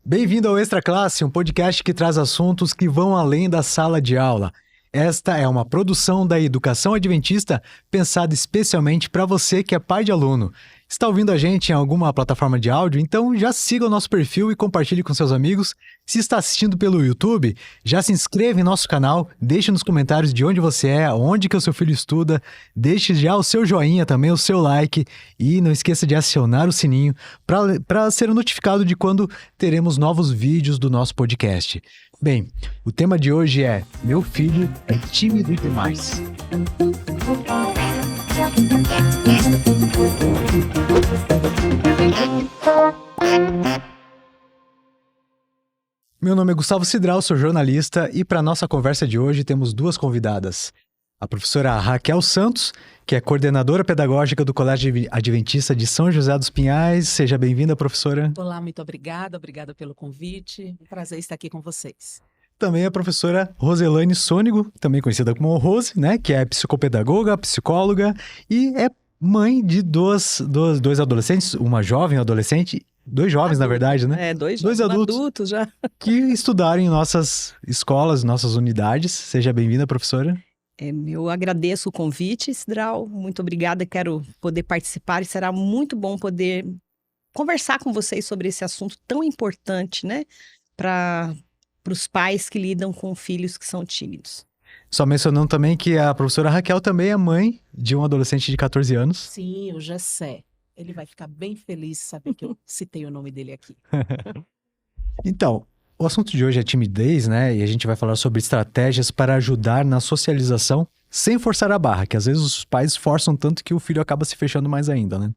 Bem-vindo ao Extra Classe, um podcast que traz assuntos que vão além da sala de aula. Esta é uma produção da Educação Adventista pensada especialmente para você que é pai de aluno. Está ouvindo a gente em alguma plataforma de áudio? Então já siga o nosso perfil e compartilhe com seus amigos. Se está assistindo pelo YouTube, já se inscreva em nosso canal, deixe nos comentários de onde você é, onde que o seu filho estuda, deixe já o seu joinha também, o seu like e não esqueça de acionar o sininho para ser notificado de quando teremos novos vídeos do nosso podcast. Bem, o tema de hoje é Meu filho é tímido demais. Meu nome é Gustavo Cidral, sou jornalista e para nossa conversa de hoje temos duas convidadas. A professora Raquel Santos, que é coordenadora pedagógica do Colégio Adventista de São José dos Pinhais. Seja bem-vinda, professora. Olá, muito obrigada pelo convite. Um prazer estar aqui com vocês. Também a professora Roselane Sônego, também conhecida como Rose, né, que é psicopedagoga, psicóloga e é mãe de dois adolescentes, uma jovem adolescente, dois jovens, na verdade, né? Dois adultos já. Que estudaram em nossas escolas, nossas unidades. Seja bem-vinda, professora. Eu agradeço o convite, Cidral. Muito obrigada, quero poder participar e será muito bom poder conversar com vocês sobre esse assunto tão importante, né, para os pais que lidam com filhos que são tímidos. Só mencionando também que a professora Raquel também é mãe de um adolescente de 14 anos. Sim, o Gessé. Ele vai ficar bem feliz de saber que eu citei o nome dele aqui. Então, o assunto de hoje é timidez, né? E a gente vai falar sobre estratégias para ajudar na socialização sem forçar a barra, que às vezes os pais forçam tanto que o filho acaba se fechando mais ainda, né?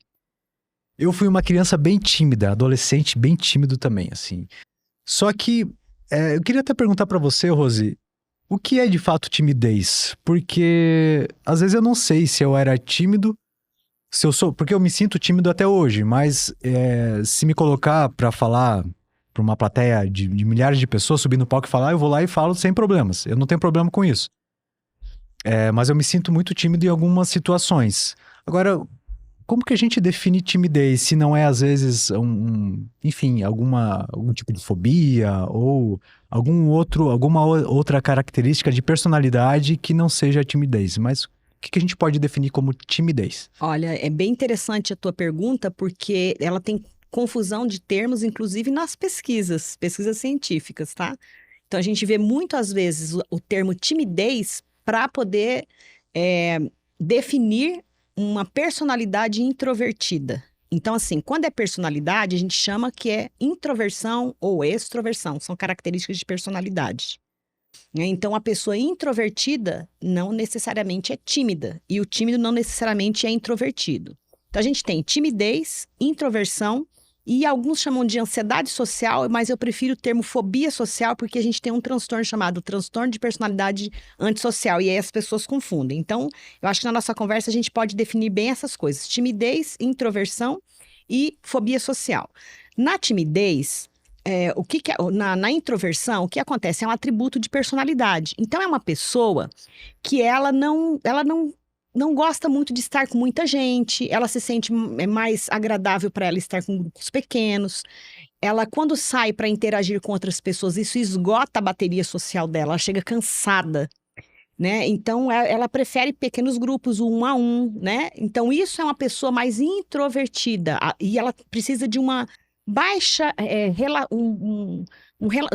Eu fui uma criança bem tímida, adolescente bem tímido também, assim. Só que eu queria até perguntar para você, Rose, o que é de fato timidez? Porque às vezes eu não sei se eu era tímido, se eu sou, porque eu me sinto tímido até hoje, mas se me colocar para falar para uma plateia de milhares de pessoas, subir no palco e falar, eu vou lá e falo sem problemas. Eu não tenho problema com isso. Mas eu me sinto muito tímido em algumas situações. Agora, como que a gente define timidez se não é, às vezes, enfim, algum tipo de fobia ou alguma outra característica de personalidade que não seja timidez? Mas o que a gente pode definir como timidez? Olha, é bem interessante a tua pergunta, porque ela tem confusão de termos, inclusive nas pesquisas científicas, tá? Então, a gente vê muitas vezes o termo timidez para poder definir uma personalidade introvertida. Então, assim, quando é personalidade, a gente chama que é introversão ou extroversão, são características de personalidade. Então, a pessoa introvertida não necessariamente é tímida, e o tímido não necessariamente é introvertido. Então, a gente tem timidez, introversão, e alguns chamam de ansiedade social, mas eu prefiro o termo fobia social, porque a gente tem um transtorno chamado transtorno de personalidade antissocial, e aí as pessoas confundem. Então, eu acho que na nossa conversa a gente pode definir bem essas coisas: timidez, introversão e fobia social. Na timidez, na introversão, o que acontece? É um atributo de personalidade. Então, é uma pessoa que ela não gosta muito de estar com muita gente, ela se sente mais agradável para ela estar com grupos pequenos. Ela, quando sai para interagir com outras pessoas, isso esgota a bateria social dela, ela chega cansada, né? Então, ela prefere pequenos grupos, 1 a 1, né? Então, isso é uma pessoa mais introvertida e ela precisa de uma baixa,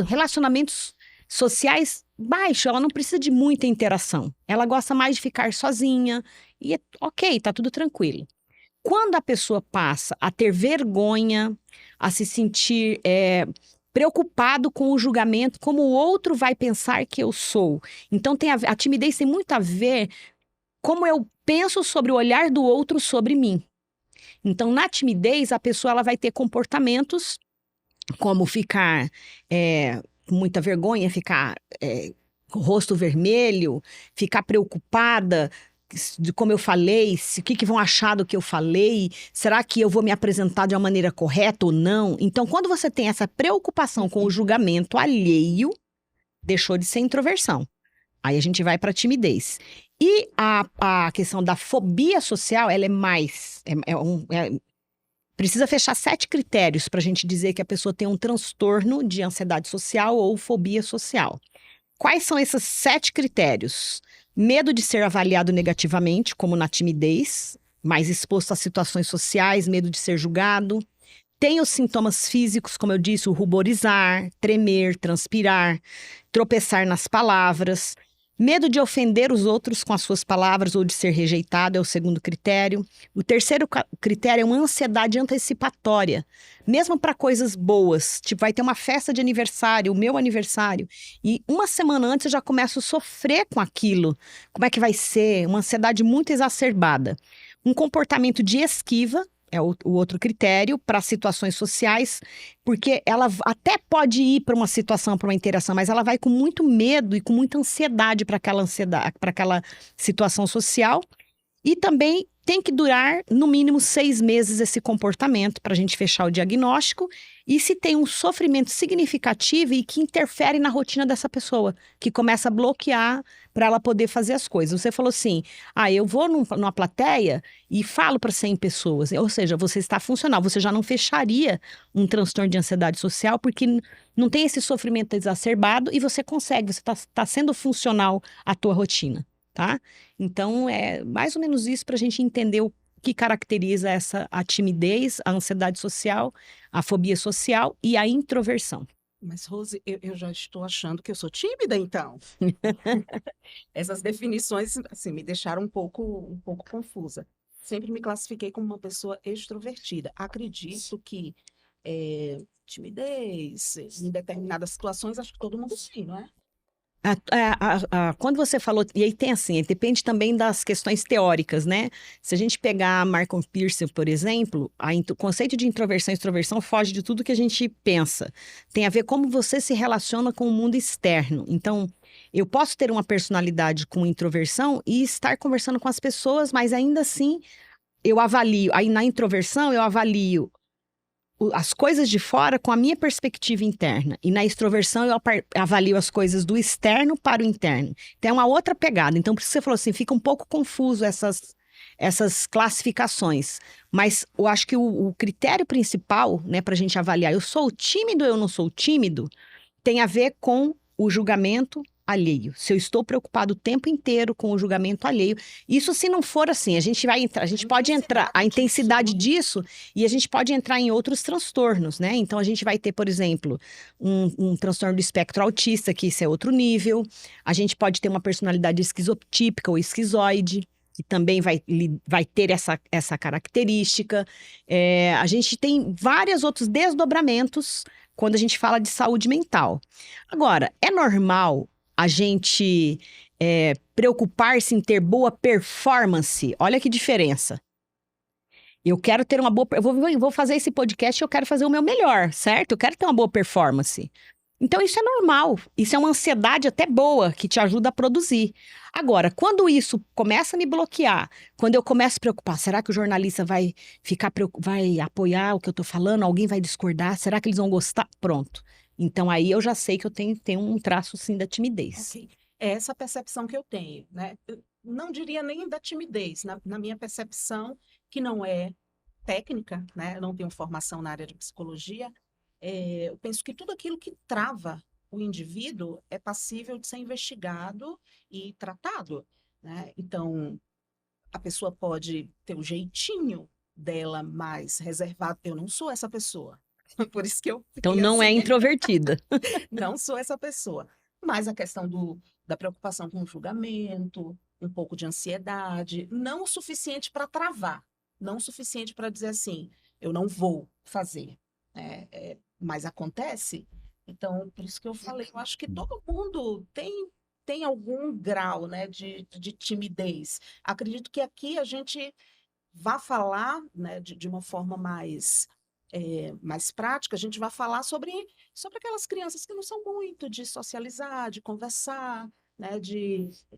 relacionamentos sociais baixo, ela não precisa de muita interação. Ela gosta mais de ficar sozinha e ok, tá tudo tranquilo. Quando a pessoa passa a ter vergonha, a se sentir preocupado com o julgamento, como o outro vai pensar que eu sou. Então a timidez tem muito a ver como eu penso sobre o olhar do outro sobre mim. Então, na timidez, a pessoa ela vai ter comportamentos como ficar com muita vergonha, ficar com o rosto vermelho, ficar preocupada de como eu falei, o que vão achar do que eu falei, será que eu vou me apresentar de uma maneira correta ou não? Então, quando você tem essa preocupação com o julgamento alheio, deixou de ser introversão. Aí a gente vai para a timidez. E a questão da fobia social, ela é mais... Precisa fechar 7 critérios para a gente dizer que a pessoa tem um transtorno de ansiedade social ou fobia social. Quais são esses 7 critérios? Medo de ser avaliado negativamente, como na timidez, mais exposto a situações sociais, medo de ser julgado. Tem os sintomas físicos, como eu disse, o ruborizar, tremer, transpirar, tropeçar nas palavras. Medo de ofender os outros com as suas palavras ou de ser rejeitado é o segundo critério. O terceiro critério é uma ansiedade antecipatória, mesmo para coisas boas. Tipo, vai ter uma festa de aniversário, o meu aniversário, e uma semana antes eu já começo a sofrer com aquilo. Como é que vai ser? Uma ansiedade muito exacerbada. Um comportamento de esquiva é o outro critério para situações sociais, porque ela até pode ir para uma situação, para uma interação, mas ela vai com muito medo e com muita ansiedade para aquela situação social. E também tem que durar, no mínimo, 6 meses esse comportamento para a gente fechar o diagnóstico. E se tem um sofrimento significativo e que interfere na rotina dessa pessoa, que começa a bloquear para ela poder fazer as coisas. Você falou assim, eu vou numa plateia e falo para 100 pessoas. Ou seja, você está funcional, você já não fecharia um transtorno de ansiedade social porque não tem esse sofrimento exacerbado e você consegue, você está sendo funcional à tua rotina. Tá? Então, é mais ou menos isso para a gente entender o que caracteriza a timidez, a ansiedade social, a fobia social e a introversão. Mas, Rose, eu já estou achando que eu sou tímida, então. Essas definições, assim, me deixaram um pouco confusa. Sempre me classifiquei como uma pessoa extrovertida. Acredito que timidez, em determinadas situações, acho que todo mundo tem, não é? Quando você falou, e aí tem assim, depende também das questões teóricas, né? Se a gente pegar Marcon Pearson, por exemplo, o conceito de introversão e extroversão foge de tudo que a gente pensa. Tem a ver como você se relaciona com o mundo externo. Então, eu posso ter uma personalidade com introversão e estar conversando com as pessoas, mas ainda assim, eu avalio. Aí na introversão, eu avalio as coisas de fora com a minha perspectiva interna. E na extroversão eu avalio as coisas do externo para o interno. Então é uma outra pegada. Então por isso que você falou assim, fica um pouco confuso essas classificações. Mas eu acho que o critério principal, né, para a gente avaliar, eu sou tímido ou eu não sou tímido, tem a ver com o julgamento alheio. Se eu estou preocupado o tempo inteiro com o julgamento alheio, isso se não for assim, a gente pode entrar, a intensidade disso, e a gente pode entrar em outros transtornos, né? Então a gente vai ter, por exemplo, um transtorno do espectro autista, que isso é outro nível. A gente pode ter uma personalidade esquizotípica ou esquizoide, que também vai ter essa característica. A gente tem vários outros desdobramentos quando a gente fala de saúde mental. Agora, é normal a gente preocupar-se em ter boa performance? Olha que diferença. Eu quero ter uma boa... Eu vou fazer esse podcast e eu quero fazer o meu melhor, certo? Eu quero ter uma boa performance. Então, isso é normal. Isso é uma ansiedade até boa, que te ajuda a produzir. Agora, quando isso começa a me bloquear, quando eu começo a preocupar, será que o jornalista vai apoiar o que eu tô falando? Alguém vai discordar? Será que eles vão gostar? Pronto. Então, aí eu já sei que eu tenho um traço, sim, da timidez. Okay. É essa percepção que eu tenho, né? Eu não diria nem da timidez, na minha percepção, que não é técnica, né? Eu não tenho formação na área de psicologia. Eu penso que tudo aquilo que trava o indivíduo é passível de ser investigado e tratado, né? Então, a pessoa pode ter o jeitinho dela mais reservado. Eu não sou essa pessoa. Por isso que eu Então, fiquei não é assim. introvertida. Não sou essa pessoa. Mas a questão da preocupação com o julgamento, um pouco de ansiedade, não o suficiente para travar, não o suficiente para dizer assim, eu não vou fazer. Mas acontece. Então, por isso que eu falei, eu acho que todo mundo tem algum grau, né, de timidez. Acredito que aqui a gente vai falar, né, de uma forma mais prática, a gente vai falar sobre aquelas crianças que não são muito de socializar, de conversar, né,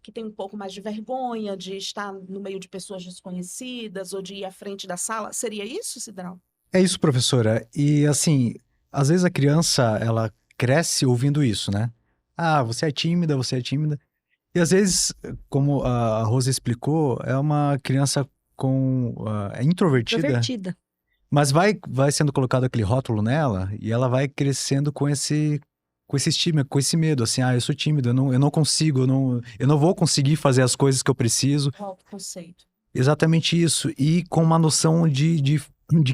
que tem um pouco mais de vergonha de estar no meio de pessoas desconhecidas ou de ir à frente da sala. Seria isso, Cidral? É isso, professora. E assim, às vezes a criança, ela cresce ouvindo isso, né? Ah, você é tímida, você é tímida. E às vezes, como a Rosa explicou, é uma criança é introvertida. Introvertida. Mas vai sendo colocado aquele rótulo nela e ela vai crescendo com esse estigma, com esse medo, assim, eu sou tímido, eu não consigo, eu não vou conseguir fazer as coisas que eu preciso. O autoconceito. Exatamente isso. E com uma noção de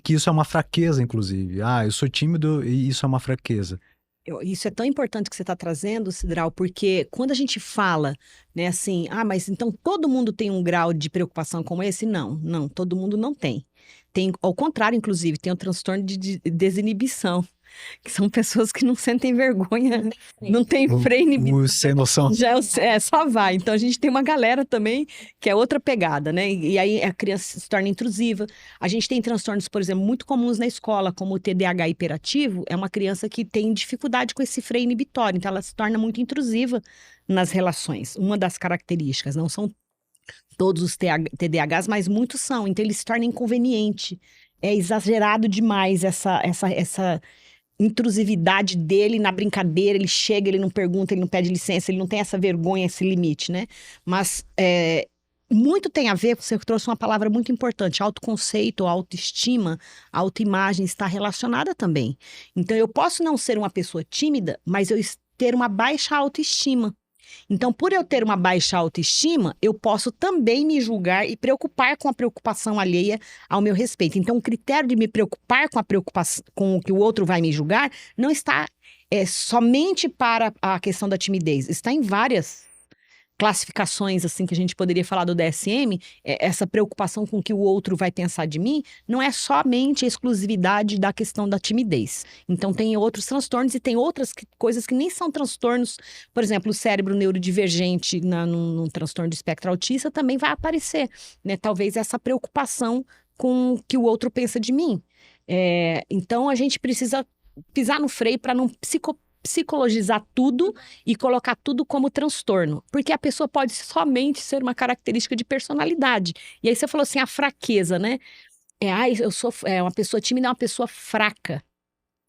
que isso é uma fraqueza, inclusive. Eu sou tímido e isso é uma fraqueza. Isso é tão importante que você está trazendo, Sidral, porque quando a gente fala, né, assim, mas então todo mundo tem um grau de preocupação como esse? Não, todo mundo não tem. Tem, ao contrário, inclusive, tem o transtorno de desinibição, que são pessoas que não sentem vergonha, não tem freio inibitório. Sem noção. Já só vai. Então a gente tem uma galera também que é outra pegada, né? E aí a criança se torna intrusiva. A gente tem transtornos, por exemplo, muito comuns na escola, como o TDAH hiperativo, é uma criança que tem dificuldade com esse freio inibitório, então ela se torna muito intrusiva nas relações. Uma das características, não são todos os TDAHs, mas muitos são, então ele se torna inconveniente. É exagerado demais essa intrusividade dele na brincadeira, ele chega, ele não pergunta, ele não pede licença, ele não tem essa vergonha, esse limite, né? Mas muito tem a ver, você trouxe uma palavra muito importante, autoconceito, autoestima, autoimagem está relacionada também. Então eu posso não ser uma pessoa tímida, mas eu ter uma baixa autoestima. Então, por eu ter uma baixa autoestima, eu posso também me julgar e preocupar com a preocupação alheia ao meu respeito. Então, o critério de me preocupar com a preocupação, com o que o outro vai me julgar, não está somente para a questão da timidez. Está em várias classificações, assim, que a gente poderia falar do DSM, essa preocupação com o que o outro vai pensar de mim, não é somente a exclusividade da questão da timidez. Então, tem outros transtornos e tem outras coisas que nem são transtornos. Por exemplo, o cérebro neurodivergente num transtorno do espectro autista também vai aparecer, né? Talvez essa preocupação com o que o outro pensa de mim. Então, a gente precisa pisar no freio para não psicologizar tudo e colocar tudo como transtorno. Porque a pessoa pode somente ser uma característica de personalidade. E aí você falou assim, a fraqueza, né? Eu sou uma pessoa tímida, é uma pessoa fraca.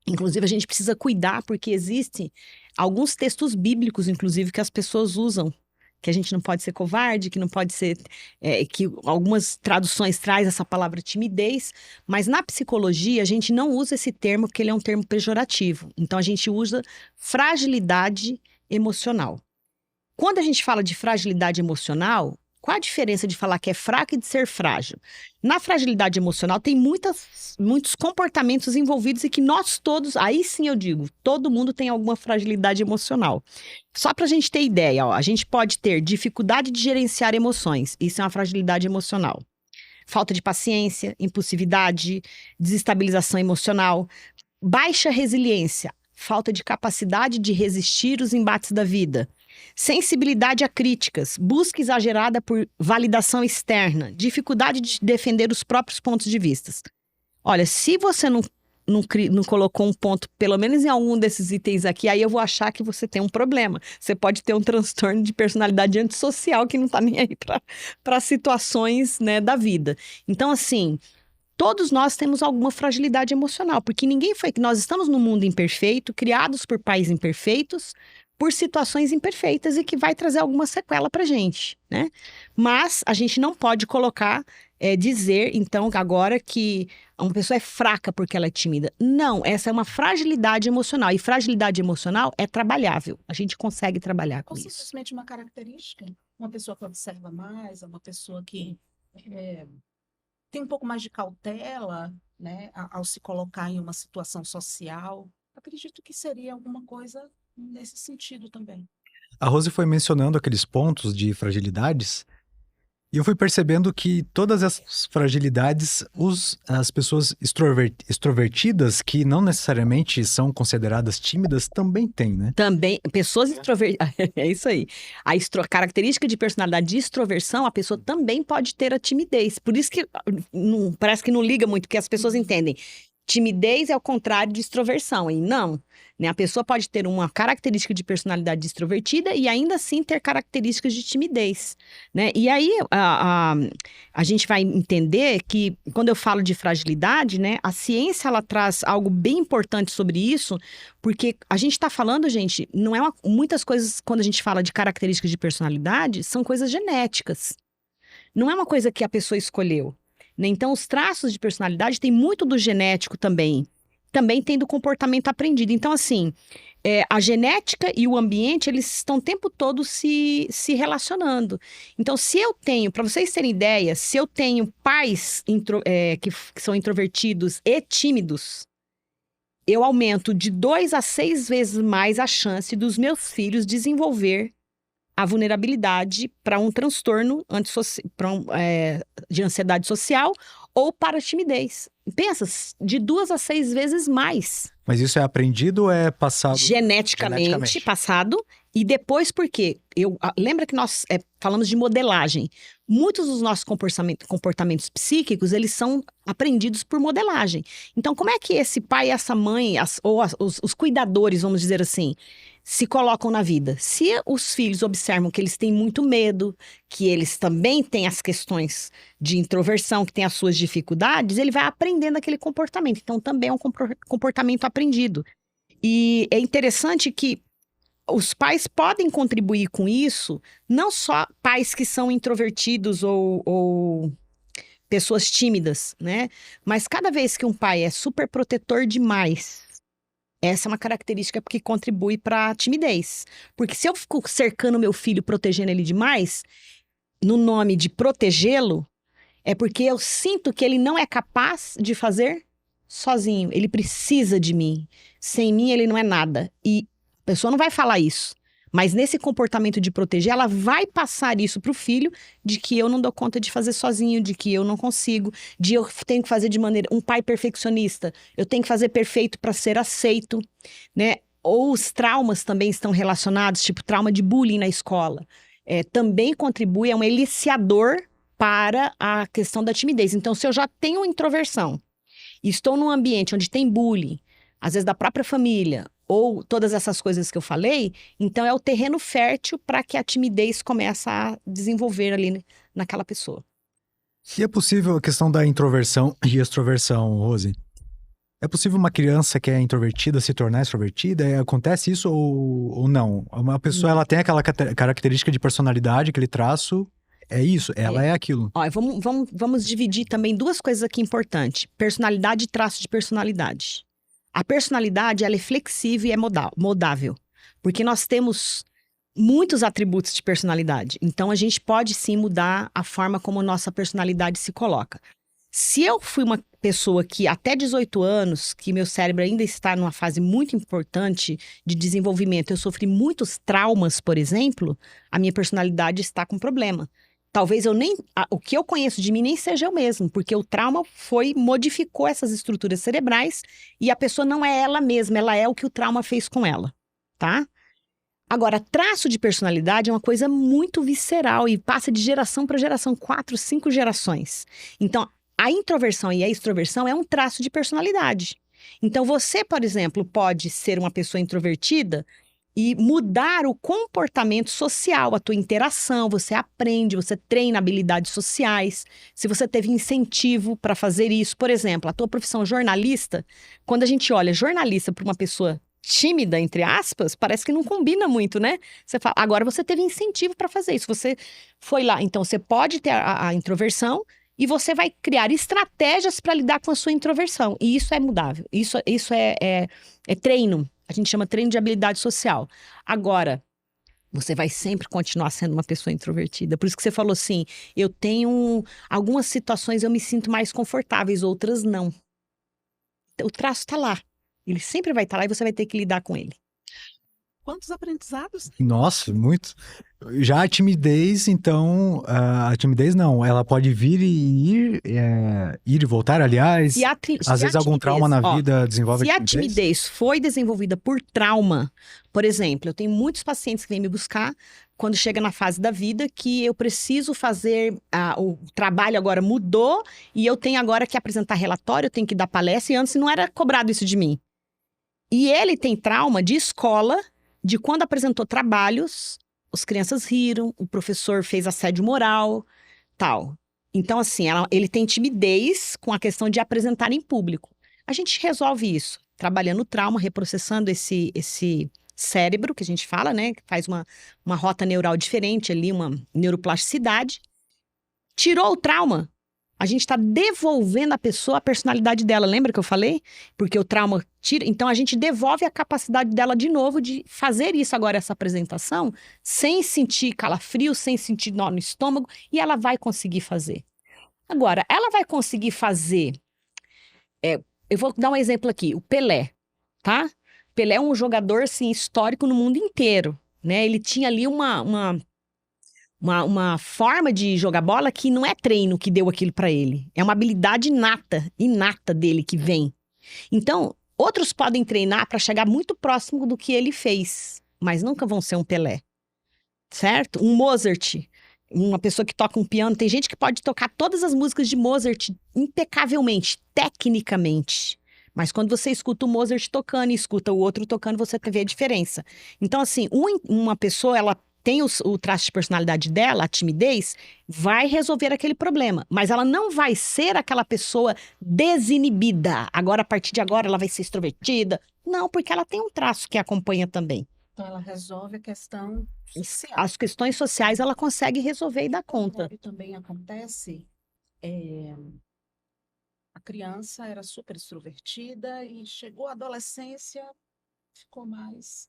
Inclusive, a gente precisa cuidar, porque existem alguns textos bíblicos, inclusive, que as pessoas usam. Que a gente não pode ser covarde, que não pode ser... que algumas traduções trazem essa palavra timidez, mas na psicologia a gente não usa esse termo porque ele é um termo pejorativo. Então a gente usa fragilidade emocional. Quando a gente fala de fragilidade emocional, qual a diferença de falar que é fraco e de ser frágil? Na fragilidade emocional tem muitos comportamentos envolvidos e que nós todos, aí sim eu digo, todo mundo tem alguma fragilidade emocional. Só para a gente ter ideia, a gente pode ter dificuldade de gerenciar emoções, isso é uma fragilidade emocional. Falta de paciência, impulsividade, desestabilização emocional, baixa resiliência, falta de capacidade de resistir os embates da vida. Sensibilidade a críticas, busca exagerada por validação externa, dificuldade de defender os próprios pontos de vista. Olha, se você não colocou um ponto, pelo menos em algum desses itens aqui, aí eu vou achar que você tem um problema. Você pode ter um transtorno de personalidade antissocial que não está nem aí para situações, né, da vida. Então, assim, todos nós temos alguma fragilidade emocional, porque nós estamos num mundo imperfeito, criados por pais imperfeitos, por situações imperfeitas e que vai trazer alguma sequela pra gente, né? Mas a gente não pode dizer, então, agora que uma pessoa é fraca porque ela é tímida. Não, essa é uma fragilidade emocional. E fragilidade emocional é trabalhável. A gente consegue trabalhar com isso. Ou simplesmente uma característica. Uma pessoa que observa mais, uma pessoa que tem um pouco mais de cautela, né, ao se colocar em uma situação social. Acredito que seria alguma coisa nesse sentido também. A Rose foi mencionando aqueles pontos de fragilidades e eu fui percebendo que todas essas fragilidades, as pessoas extrovertidas, que não necessariamente são consideradas tímidas, também têm, né? Também, pessoas extrovertidas, é isso aí. A característica de personalidade de extroversão, a pessoa também pode ter a timidez. Por isso que parece que não liga muito, porque as pessoas entendem. Timidez é o contrário de extroversão, e não, né? A pessoa pode ter uma característica de personalidade extrovertida e ainda assim ter características de timidez, né? E aí a gente vai entender que quando eu falo de fragilidade, né, a ciência ela traz algo bem importante sobre isso, porque a gente está falando, gente, não é muitas coisas quando a gente fala de características de personalidade são coisas genéticas. Não é uma coisa que a pessoa escolheu. né? Então, os traços de personalidade tem muito do genético também. Também tem do comportamento aprendido. Então, assim, a genética e o ambiente, eles estão o tempo todo se relacionando. Então, se eu tenho, para vocês terem ideia, se eu tenho pais que são introvertidos e tímidos, eu aumento de 2 a 6 vezes mais a chance dos meus filhos desenvolver a vulnerabilidade para um transtorno de ansiedade social ou para a timidez. Pensa, de 2 a 6 vezes mais. Mas isso é aprendido ou é passado? Geneticamente passado. E depois, por quê? Lembra que nós falamos de modelagem. Muitos dos nossos comportamentos psíquicos, eles são aprendidos por modelagem. Então, como é que esse pai e essa mãe, os cuidadores, vamos dizer assim, se colocam na vida? Se os filhos observam que eles têm muito medo, que eles também têm as questões de introversão, que têm as suas dificuldades, ele vai aprendendo aquele comportamento. Então, também é um comportamento aprendido. E é interessante que os pais podem contribuir com isso, não só pais que são introvertidos ou pessoas tímidas, né? Mas cada vez que um pai é super protetor demais, essa é uma característica que contribui para a timidez. Porque se eu fico cercando meu filho, protegendo ele demais, no nome de protegê-lo, é porque eu sinto que ele não é capaz de fazer sozinho. Ele precisa de mim. Sem mim, ele não é nada. E a pessoa não vai falar isso. Mas nesse comportamento de proteger, ela vai passar isso para o filho, de que eu não dou conta de fazer sozinho, de que eu não consigo, de eu tenho que fazer de maneira... Um pai perfeccionista, eu tenho que fazer perfeito para ser aceito, né? Ou os traumas também estão relacionados, tipo trauma de bullying na escola. Também contribui, é um eliciador para a questão da timidez. Então, se eu já tenho introversão e estou num ambiente onde tem bullying, às vezes da própria família, ou todas essas coisas que eu falei, então é o terreno fértil para que a timidez comece a desenvolver ali naquela pessoa. E é possível a questão da introversão e extroversão, Rose? É possível uma criança que é introvertida se tornar extrovertida? Acontece isso ou não? Uma pessoa, ela tem aquela característica de personalidade, aquele traço, é isso? Ela é aquilo. Ó, vamos dividir também duas coisas aqui importantes. Personalidade e traço de personalidade. A personalidade, ela é flexível e é moldável. Porque nós temos muitos atributos de personalidade. Então, a gente pode sim mudar a forma como nossa personalidade se coloca. Se eu fui uma pessoa que até 18 anos, que meu cérebro ainda está numa fase muito importante de desenvolvimento, eu sofri muitos traumas, por exemplo, a minha personalidade está com problema. Talvez o que eu conheço de mim nem seja eu mesmo, porque o trauma modificou essas estruturas cerebrais e a pessoa não é ela mesma, ela é o que o trauma fez com ela, tá? Agora, traço de personalidade é uma coisa muito visceral e passa de geração para geração, 4, 5 gerações. Então, a introversão e a extroversão é um traço de personalidade. Então, você, por exemplo, pode ser uma pessoa introvertida e mudar o comportamento social, a tua interação, você aprende, você treina habilidades sociais, se você teve incentivo para fazer isso. Por exemplo, a tua profissão jornalista, quando a gente olha jornalista para uma pessoa tímida, entre aspas, parece que não combina muito, né? Você fala, agora você teve incentivo para fazer isso, você foi lá. Então, você pode ter a introversão e você vai criar estratégias para lidar com a sua introversão. E isso é mudável, isso é treino. A gente chama treino de habilidade social. Agora, você vai sempre continuar sendo uma pessoa introvertida. Por isso que você falou assim, eu tenho... Algumas situações eu me sinto mais confortáveis, outras não. O traço está lá. Ele sempre vai estar lá e você vai ter que lidar com ele. Quantos aprendizados? Nossa, muito. Já a timidez, então, a timidez não, ela pode vir e ir e voltar, aliás. Às vezes algum trauma na vida desenvolve a timidez. Se a timidez foi desenvolvida por trauma, por exemplo, eu tenho muitos pacientes que vêm me buscar quando chega na fase da vida que eu preciso fazer, o trabalho agora mudou e eu tenho agora que apresentar relatório, eu tenho que dar palestra e antes não era cobrado isso de mim. E ele tem trauma de escola, de quando apresentou trabalhos, as crianças riram, o professor fez assédio moral, tal. Então, assim, ele tem timidez com a questão de apresentar em público. A gente resolve isso, trabalhando o trauma, reprocessando esse cérebro, que a gente fala, né? Que faz uma rota neural diferente ali, uma neuroplasticidade. Tirou o trauma, A gente está devolvendo à pessoa a personalidade dela. Lembra que eu falei? Porque o trauma tira. Então, a gente devolve a capacidade dela de novo de fazer isso agora, essa apresentação, sem sentir calafrio, sem sentir nó no estômago, e ela vai conseguir fazer. Agora, ela vai conseguir fazer. Eu vou dar um exemplo aqui: o Pelé, tá? Pelé é um jogador assim, histórico no mundo inteiro, né? Ele tinha ali uma forma de jogar bola que não é treino que deu aquilo pra ele. É uma habilidade inata dele que vem. Então, outros podem treinar pra chegar muito próximo do que ele fez, mas nunca vão ser um Pelé, certo? Um Mozart, uma pessoa que toca um piano. Tem gente que pode tocar todas as músicas de Mozart impecavelmente, tecnicamente. Mas quando você escuta o Mozart tocando e escuta o outro tocando, você vê a diferença. Então, assim, uma pessoa, ela tem o traço de personalidade dela, a timidez, vai resolver aquele problema. Mas ela não vai ser aquela pessoa desinibida. Agora, a partir de agora, ela vai ser extrovertida. Não, porque ela tem um traço que acompanha também. Então, ela resolve a questão social. As questões sociais, ela consegue resolver e dar conta. O que também acontece a criança era super extrovertida e chegou à adolescência, ficou mais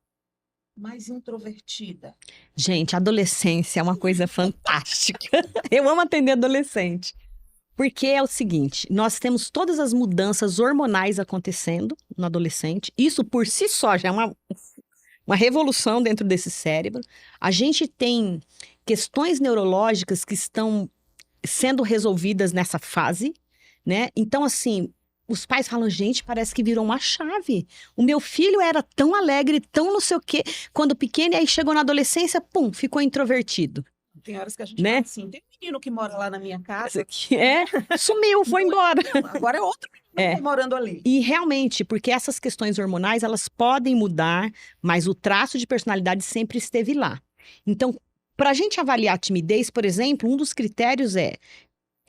introvertida. Gente, a adolescência é uma coisa fantástica. Eu amo atender adolescente. Porque é o seguinte, nós temos todas as mudanças hormonais acontecendo no adolescente. Isso por si só já é uma revolução dentro desse cérebro. A gente tem questões neurológicas que estão sendo resolvidas nessa fase, né? Então, assim, os pais falam, gente, parece que virou uma chave. O meu filho era tão alegre, tão não sei o quê, quando pequeno, e aí chegou na adolescência, pum, ficou introvertido. Tem horas que a gente né? fala assim, tem um menino que mora lá na minha casa. Sumiu, foi embora. Agora é outro menino que tá morando ali. E realmente, porque essas questões hormonais, elas podem mudar, mas o traço de personalidade sempre esteve lá. Então, para a gente avaliar a timidez, por exemplo, um dos critérios é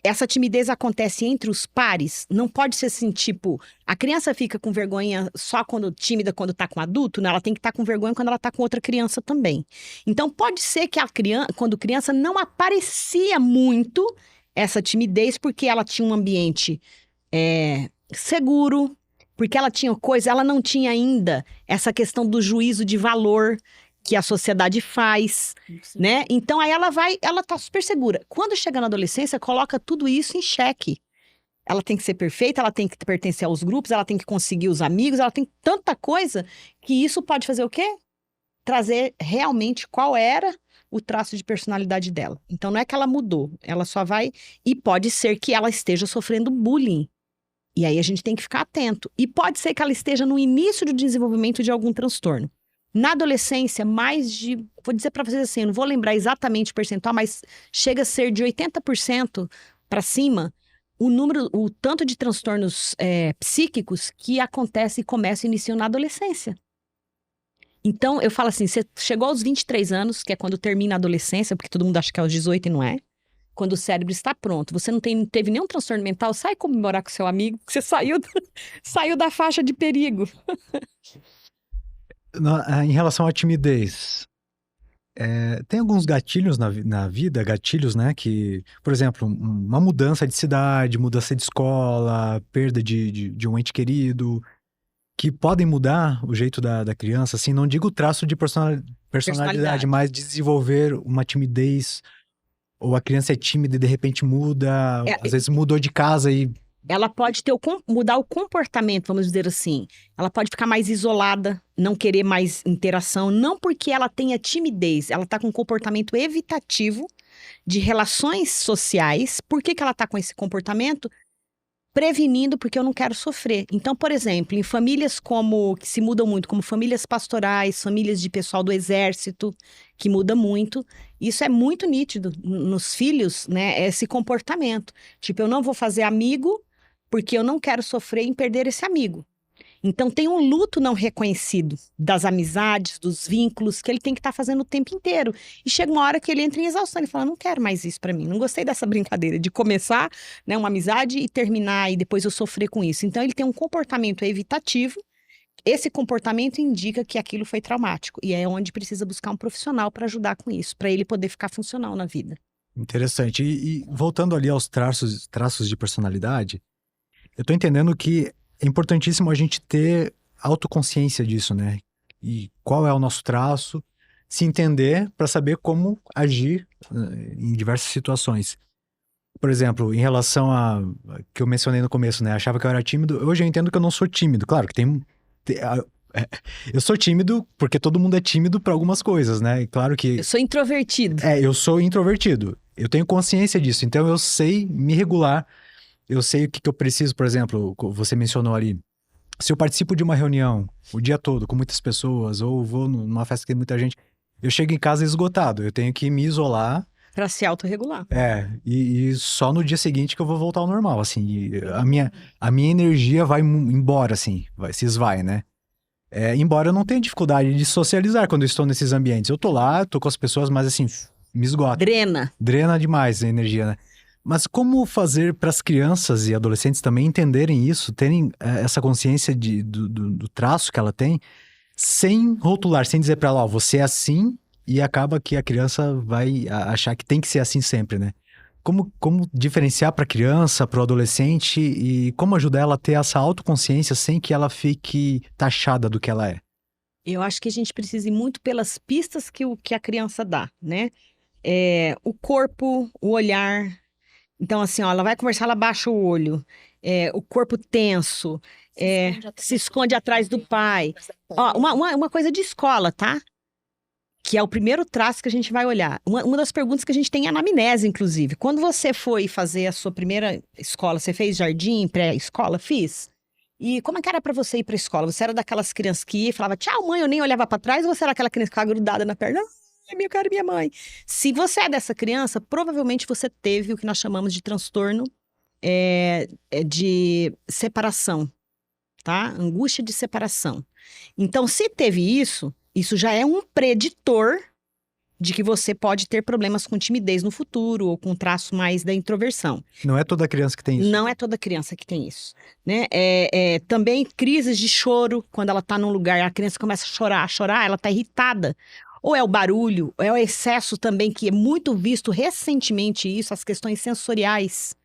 essa timidez acontece entre os pares, não pode ser assim, tipo, a criança fica com vergonha só quando tímida quando tá com adulto, né? Ela tem que estar com vergonha quando ela tá com outra criança também. Então, pode ser que quando criança não aparecia muito essa timidez, porque ela tinha um ambiente seguro, porque ela tinha ela não tinha ainda essa questão do juízo de valor que a sociedade faz, Sim. né? Então, aí ela tá super segura. Quando chega na adolescência, coloca tudo isso em xeque. Ela tem que ser perfeita, ela tem que pertencer aos grupos, ela tem que conseguir os amigos, ela tem tanta coisa que isso pode fazer o quê? Trazer realmente qual era o traço de personalidade dela. Então, não é que ela mudou, ela só vai... E pode ser que ela esteja sofrendo bullying. E aí a gente tem que ficar atento. E pode ser que ela esteja no início do desenvolvimento de algum transtorno. Na adolescência, vou dizer para vocês assim, eu não vou lembrar exatamente o percentual, mas chega a ser de 80% para cima o tanto de transtornos psíquicos que acontece e começa e iniciam na adolescência. Então, eu falo assim, você chegou aos 23 anos, que é quando termina a adolescência, porque todo mundo acha que é aos 18 e não é. Quando o cérebro está pronto, você não teve nenhum transtorno mental, sai comemorar com seu amigo, que você saiu da faixa de perigo. Em relação à timidez, tem alguns gatilhos na vida, gatilhos, né? Que, por exemplo, uma mudança de cidade, mudança de escola, perda de um ente querido, que podem mudar o jeito da criança, assim, não digo o traço de personalidade, mas desenvolver uma timidez, ou a criança é tímida e de repente muda, às vezes mudou de casa e... Ela pode mudar o comportamento, vamos dizer assim. Ela pode ficar mais isolada, não querer mais interação, não porque ela tenha timidez, ela está com um comportamento evitativo de relações sociais. Por que ela está com esse comportamento? Prevenindo, porque eu não quero sofrer. Então, por exemplo, em famílias que se mudam muito, como famílias pastorais, famílias de pessoal do exército, que muda muito, isso é muito nítido nos filhos, né? Esse comportamento. Tipo, eu não vou fazer amigo porque eu não quero sofrer em perder esse amigo. Então, tem um luto não reconhecido das amizades, dos vínculos, que ele tem que estar fazendo o tempo inteiro. E chega uma hora que ele entra em exaustão, ele fala, não quero mais isso pra mim, não gostei dessa brincadeira de começar, né, uma amizade e terminar e depois eu sofrer com isso. Então, ele tem um comportamento evitativo, esse comportamento indica que aquilo foi traumático. E é onde precisa buscar um profissional para ajudar com isso, para ele poder ficar funcional na vida. Interessante. E voltando ali aos traços de personalidade, eu tô entendendo que é importantíssimo a gente ter autoconsciência disso, né? E qual é o nosso traço, se entender para saber como agir em diversas situações. Por exemplo, em relação a que eu mencionei no começo, né? Achava que eu era tímido. Hoje eu entendo que eu não sou tímido. Claro que eu sou tímido porque todo mundo é tímido para algumas coisas, né? E claro que Eu sou introvertido. eu sou introvertido. Eu tenho consciência disso, então eu sei me regular. Eu sei o que eu preciso, por exemplo, você mencionou ali. Se eu participo de uma reunião o dia todo com muitas pessoas, ou vou numa festa que tem muita gente, eu chego em casa esgotado. Eu tenho que me isolar, Para se autorregular. e só no dia seguinte que eu vou voltar ao normal, assim. E a minha energia vai embora, assim, se esvai, né? Embora eu não tenha dificuldade de socializar quando eu estou nesses ambientes. Eu tô lá, tô com as pessoas, mas assim, me esgota. Drena. Drena demais a energia, né? Mas como fazer para as crianças e adolescentes também entenderem isso, terem essa consciência do traço que ela tem, sem rotular, sem dizer para ela, ó, você é assim, e acaba que a criança vai achar que tem que ser assim sempre, né? Como diferenciar para a criança, para o adolescente, e como ajudar ela a ter essa autoconsciência sem que ela fique taxada do que ela é? Eu acho que a gente precisa ir muito pelas pistas que a criança dá, né? O corpo, o olhar. Então, assim, ó, ela vai conversar, ela baixa o olho. O corpo tenso, se esconde atrás do pai. Ó, uma coisa de escola, tá? Que é o primeiro traço que a gente vai olhar. Uma das perguntas que a gente tem é anamnese, inclusive. Quando você foi fazer a sua primeira escola, você fez jardim, pré-escola? Fiz. E como é que era pra você ir pra escola? Você era daquelas crianças que ia e falava, tchau, mãe, eu nem olhava pra trás? Ou você era aquela criança que ficava grudada na perna? Ai, meu cara, minha mãe. Se você é dessa criança, provavelmente você teve o que nós chamamos de transtorno de separação, tá? Angústia de separação. Então, se teve isso já é um preditor de que você pode ter problemas com timidez no futuro ou com traço mais da introversão. Não é toda criança que tem isso. Não é toda criança que tem isso, né? Também crises de choro, quando ela tá num lugar, a criança começa a chorar, ela tá irritada. Ou é o barulho, ou é o excesso também, que é muito visto recentemente isso, as questões sensoriais,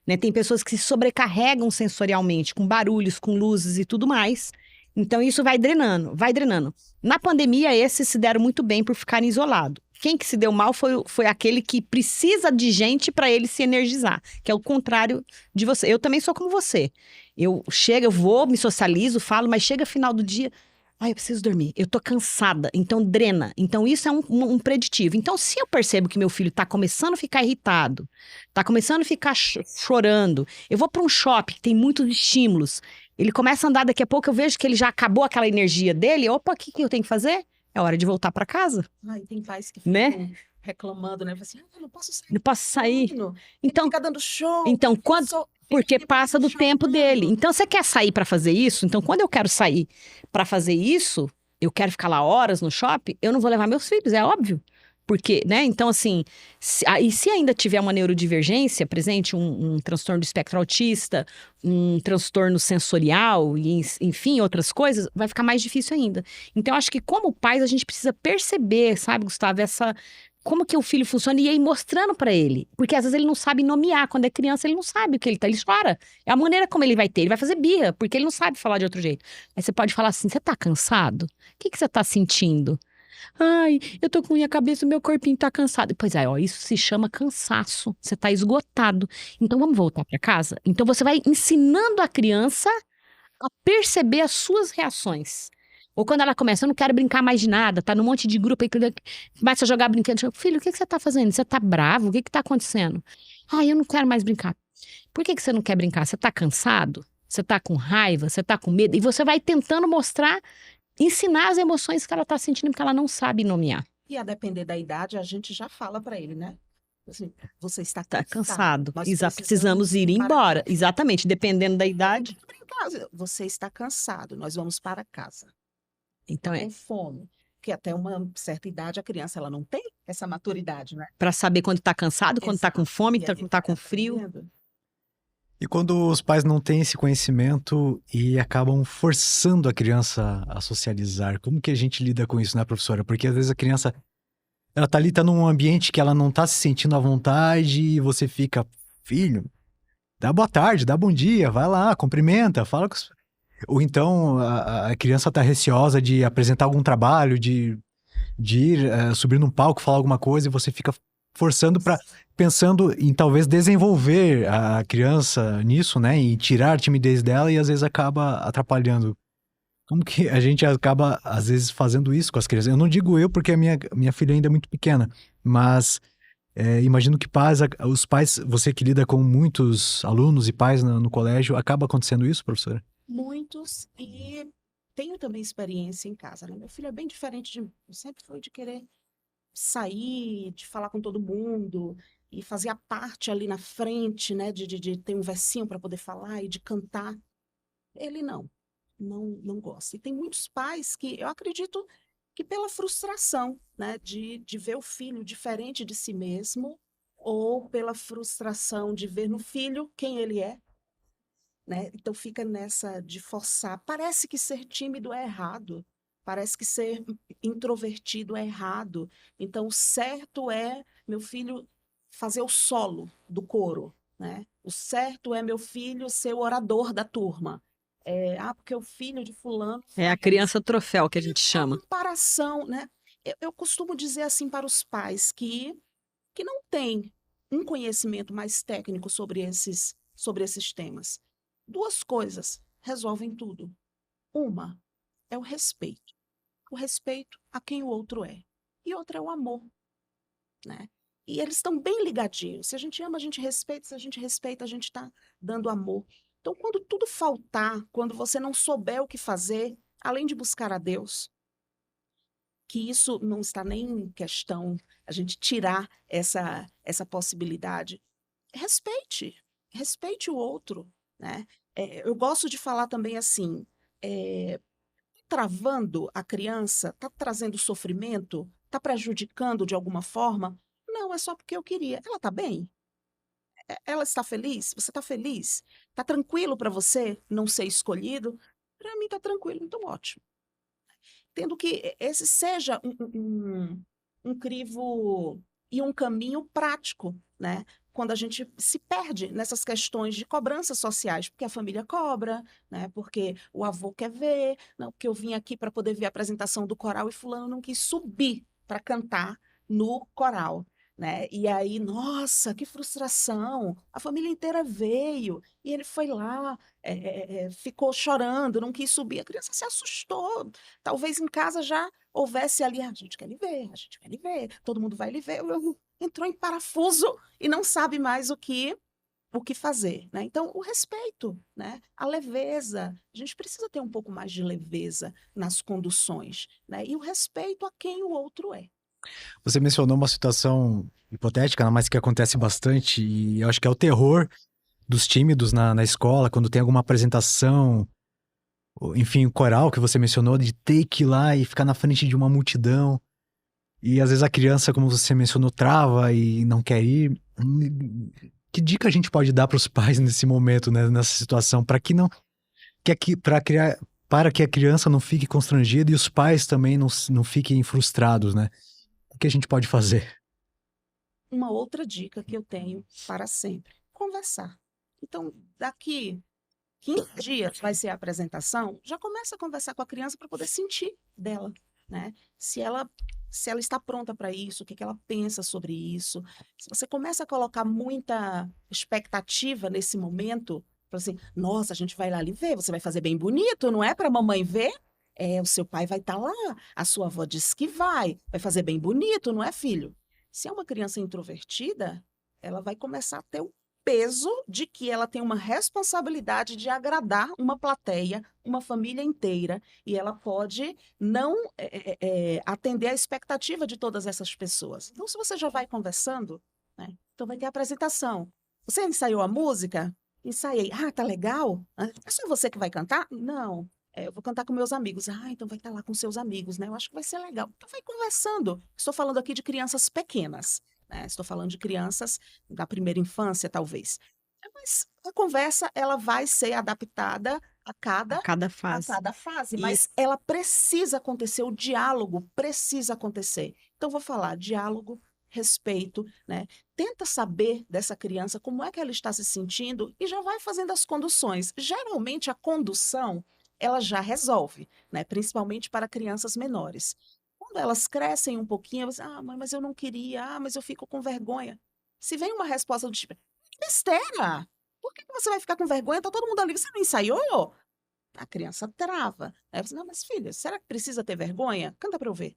né? Tem pessoas que se sobrecarregam sensorialmente, com barulhos, com luzes e tudo mais. Então, isso vai drenando, vai drenando. Na pandemia, esses se deram muito bem por ficarem isolados. Quem que se deu mal foi aquele que precisa de gente para ele se energizar, que é o contrário de você. Eu também sou como você. Eu vou, me socializo, falo, mas chega final do dia, eu preciso dormir, eu tô cansada, então drena. Então isso é um preditivo. Então se eu percebo que meu filho tá começando a ficar irritado, tá começando a ficar chorando, eu vou para um shopping que tem muitos estímulos, ele começa a andar, daqui a pouco eu vejo que ele já acabou aquela energia dele, opa, o que eu tenho que fazer? É hora de voltar para casa. Tem pais que ficam, né? Reclamando, né? Assim, não posso sair. Não posso sair. Então, fica dando show. Então, porque passa do tempo dele. Então, você quer sair para fazer isso? Então, quando eu quero sair para fazer isso, eu quero ficar lá horas no shopping, eu não vou levar meus filhos, é óbvio. Porque, né? Então, assim, se ainda tiver uma neurodivergência presente, um transtorno do espectro autista, um transtorno sensorial, e, enfim, outras coisas, vai ficar mais difícil ainda. Então, eu acho que como pais, a gente precisa perceber, sabe, Gustavo, como que o filho funciona e ir mostrando pra ele. Porque às vezes ele não sabe nomear. Quando é criança, ele não sabe o que ele tá, ele chora. É a maneira como ele vai fazer birra, porque ele não sabe falar de outro jeito. Aí você pode falar assim, você tá cansado? O que você tá sentindo? Ai, eu tô com minha cabeça, meu corpinho tá cansado. Pois isso se chama cansaço. Você tá esgotado. Então vamos voltar pra casa? Então você vai ensinando a criança a perceber as suas reações. Ou quando ela começa, eu não quero brincar mais de nada, tá num monte de grupo aí, começa a jogar brinquedo. Filho, o que você tá fazendo? Você tá bravo? O que tá acontecendo? Eu não quero mais brincar. Por que você não quer brincar? Você tá cansado? Você tá com raiva? Você tá com medo? E você vai tentando ensinar as emoções que ela tá sentindo, porque ela não sabe nomear. E a depender da idade, a gente já fala para ele, né? Assim, você está cansado. Precisamos ir embora. Exatamente, dependendo da idade. Você está cansado, nós vamos para casa. Então com fome. Porque até uma certa idade a criança ela não tem essa maturidade, né? Para saber quando tá cansado, quando tá com fome, quando tá com frio. E quando os pais não têm esse conhecimento e acabam forçando a criança a socializar, como que a gente lida com isso, né, professora? Porque às vezes a criança, Ela tá ali, tá num ambiente que ela não tá se sentindo à vontade e você fica, filho, dá boa tarde, dá bom dia, vai lá, cumprimenta, fala com os... Ou então a criança tá receosa de apresentar algum trabalho, de ir subir num palco, falar alguma coisa e você fica forçando para pensando em talvez desenvolver a criança nisso, né? E tirar a timidez dela e às vezes acaba atrapalhando. Como que a gente acaba, às vezes, fazendo isso com as crianças? Eu não digo eu, porque a minha filha ainda é muito pequena, mas imagino que os pais, você que lida com muitos alunos e pais no colégio, acaba acontecendo isso, professora? Muitos, e tenho também experiência em casa, né? Meu filho é bem diferente de mim. Sempre foi de querer sair, de falar com todo mundo e fazer a parte ali na frente, né? De ter um versinho para poder falar e de cantar. Ele não gosta. E tem muitos pais que eu acredito que pela frustração, né? De ver o filho diferente de si mesmo ou pela frustração de ver no filho quem ele é, né? Então fica nessa de forçar. Parece que ser tímido é errado. Parece que ser introvertido é errado. Então, o certo é meu filho fazer o solo do coro, né? O certo é meu filho ser o orador da turma. Porque o filho de fulano É a faz. criança troféu que a E gente a chama. comparação, né? Eu costumo dizer assim para os pais que não têm um conhecimento mais técnico sobre esses temas. Duas coisas resolvem tudo. Uma é o respeito a quem o outro é. E outra é o amor, né? E eles estão bem ligadinhos. Se a gente ama, a gente respeita. Se a gente respeita, a gente está dando amor. Então, quando tudo faltar, quando você não souber o que fazer, além de buscar a Deus, que isso não está nem em questão a gente tirar essa possibilidade. Respeite o outro, né? Eu gosto de falar também assim, travando a criança, tá trazendo sofrimento, tá prejudicando de alguma forma? Não, é só porque eu queria. Ela tá bem? Ela está feliz? Você está feliz? Tá tranquilo para você não ser escolhido? Para mim tá tranquilo, então ótimo. Tendo que esse seja um crivo e um caminho prático, né? Quando a gente se perde nessas questões de cobranças sociais, porque a família cobra, né? Porque o avô quer ver, não, porque eu vim aqui para poder ver a apresentação do coral e fulano não quis subir para cantar no coral, né? E aí, nossa, que frustração! A família inteira veio e ele foi lá, ficou chorando, não quis subir. A criança se assustou. Talvez em casa já houvesse ali, a gente quer lhe ver, a gente quer lhe ver, todo mundo vai lhe ver. Entrou em parafuso e não sabe mais o que fazer, né? Então, o respeito, né? A leveza. A gente precisa ter um pouco mais de leveza nas conduções, né? E o respeito a quem o outro é. Você mencionou uma situação hipotética, né, mas que acontece bastante, e eu acho que é o terror dos tímidos na escola, quando tem alguma apresentação, enfim, o coral que você mencionou, de ter que ir lá e ficar na frente de uma multidão. E às vezes a criança, como você mencionou, trava e não quer ir. Que dica a gente pode dar para os pais nesse momento, né, nessa situação, para que não para que a criança não fique constrangida e os pais também não fiquem frustrados, né? O que a gente pode fazer? Uma outra dica que eu tenho para sempre: conversar. Então, daqui 15 dias vai ser a apresentação, já começa a conversar com a criança para poder sentir dela, né? Se ela está pronta para isso, o que ela pensa sobre isso. Se você começa a colocar muita expectativa nesse momento, fala assim, nossa, a gente vai lá lhe ver, você vai fazer bem bonito, não é para a mamãe ver? O seu pai vai estar lá, a sua avó disse que vai fazer bem bonito, não é, filho? Se é uma criança introvertida, ela vai começar a ter o peso de que ela tem uma responsabilidade de agradar uma plateia, uma família inteira, e ela pode não atender a expectativa de todas essas pessoas. Então, se você já vai conversando, né, então vai ter a apresentação. Você ensaiou a música? Ensaiei. Ah, tá legal? É só você que vai cantar? Não. Eu vou cantar com meus amigos. Ah, então vai estar lá com seus amigos, né? Eu acho que vai ser legal. Então vai conversando. Estou falando aqui de crianças pequenas, né? Estou falando de crianças da primeira infância, talvez. Mas a conversa, ela vai ser adaptada a cada A cada a fase. cada fase, E mas ela precisa acontecer, o diálogo precisa acontecer. Então, vou falar diálogo, respeito, né? Tenta saber dessa criança como é que ela está se sentindo e já vai fazendo as conduções. Geralmente, a condução, ela já resolve, né? Principalmente para crianças menores. Quando elas crescem um pouquinho, elas, mãe, mas eu não queria, mas eu fico com vergonha. Se vem uma resposta do tipo, que besteira! Por que que você vai ficar com vergonha? Tá todo mundo ali, você não ensaiou? A criança trava. Aí você, não, mas filha, será que precisa ter vergonha? Canta para eu ver,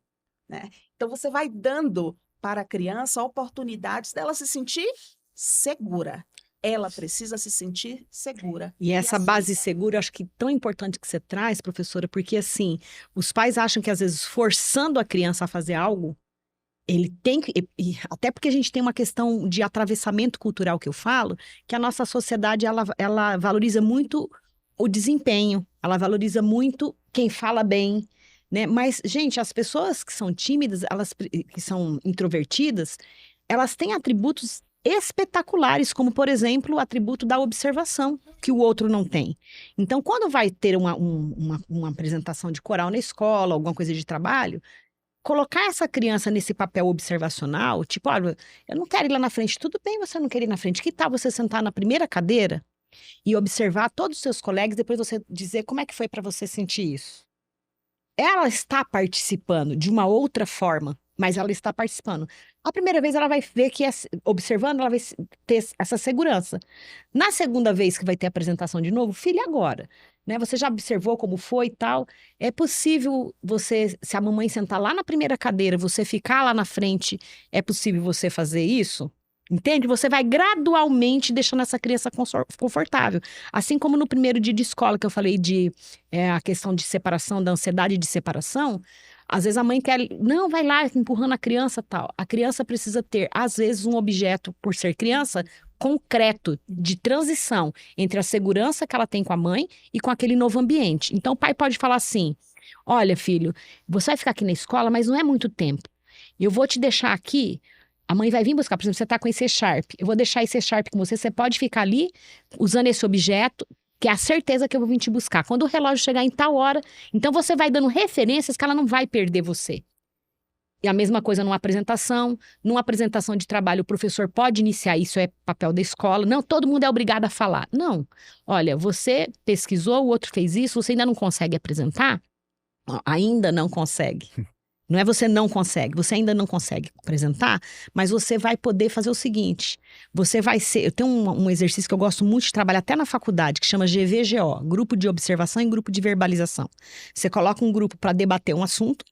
né? Então você vai dando para a criança oportunidades dela se sentir segura. Ela precisa se sentir segura. E essa base aceita. segura, eu acho que tão importante que você traz, professora, porque assim, os pais acham que às vezes forçando a criança a fazer algo, ele tem que. Até porque a gente tem uma questão de atravessamento cultural que eu falo, que a nossa sociedade ela valoriza muito o desempenho, ela valoriza muito quem fala bem, né? Mas, gente, as pessoas que são tímidas, que são introvertidas, elas têm atributos espetaculares, como, por exemplo, o atributo da observação, que o outro não tem. Então, quando vai ter uma apresentação de coral na escola, alguma coisa de trabalho, colocar essa criança nesse papel observacional, tipo, olha, eu não quero ir lá na frente. Tudo bem você não querer ir na frente. Que tal você sentar na primeira cadeira e observar todos os seus colegas, depois você dizer como é que foi para você sentir isso? Ela está participando de uma outra forma, mas ela está participando. A primeira vez ela vai ver que, observando, ela vai ter essa segurança. Na segunda vez que vai ter apresentação de novo, filha, agora, né? Você já observou como foi e tal? É possível você, se a mamãe sentar lá na primeira cadeira, você ficar lá na frente, é possível você fazer isso? Entende? Você vai gradualmente deixando essa criança confortável. Assim como no primeiro dia de escola, que eu falei de a questão de separação, da ansiedade de separação, às vezes a mãe quer, não, vai lá empurrando a criança tal. A criança precisa ter, às vezes, um objeto, por ser criança, concreto, de transição entre a segurança que ela tem com a mãe e com aquele novo ambiente. Então o pai pode falar assim: olha, filho, você vai ficar aqui na escola, mas não é muito tempo. Eu vou te deixar aqui. A mãe vai vir buscar, por exemplo, você está com esse Sharp. Eu vou deixar esse Sharp com você. Você pode ficar ali usando esse objeto, que é a certeza que eu vou vir te buscar. Quando o relógio chegar em tal hora, então você vai dando referências que ela não vai perder você. E a mesma coisa numa apresentação de trabalho, o professor pode iniciar, isso é papel da escola. Não, todo mundo é obrigado a falar. Não. Olha, você pesquisou, o outro fez isso, você ainda não consegue apresentar? Ainda não consegue. Não é você não consegue, você ainda não consegue apresentar, mas você vai poder fazer o seguinte, você vai ser, eu tenho um exercício que eu gosto muito de trabalhar até na faculdade, que chama GVGO, Grupo de Observação e Grupo de Verbalização. Você coloca um grupo para debater um assunto,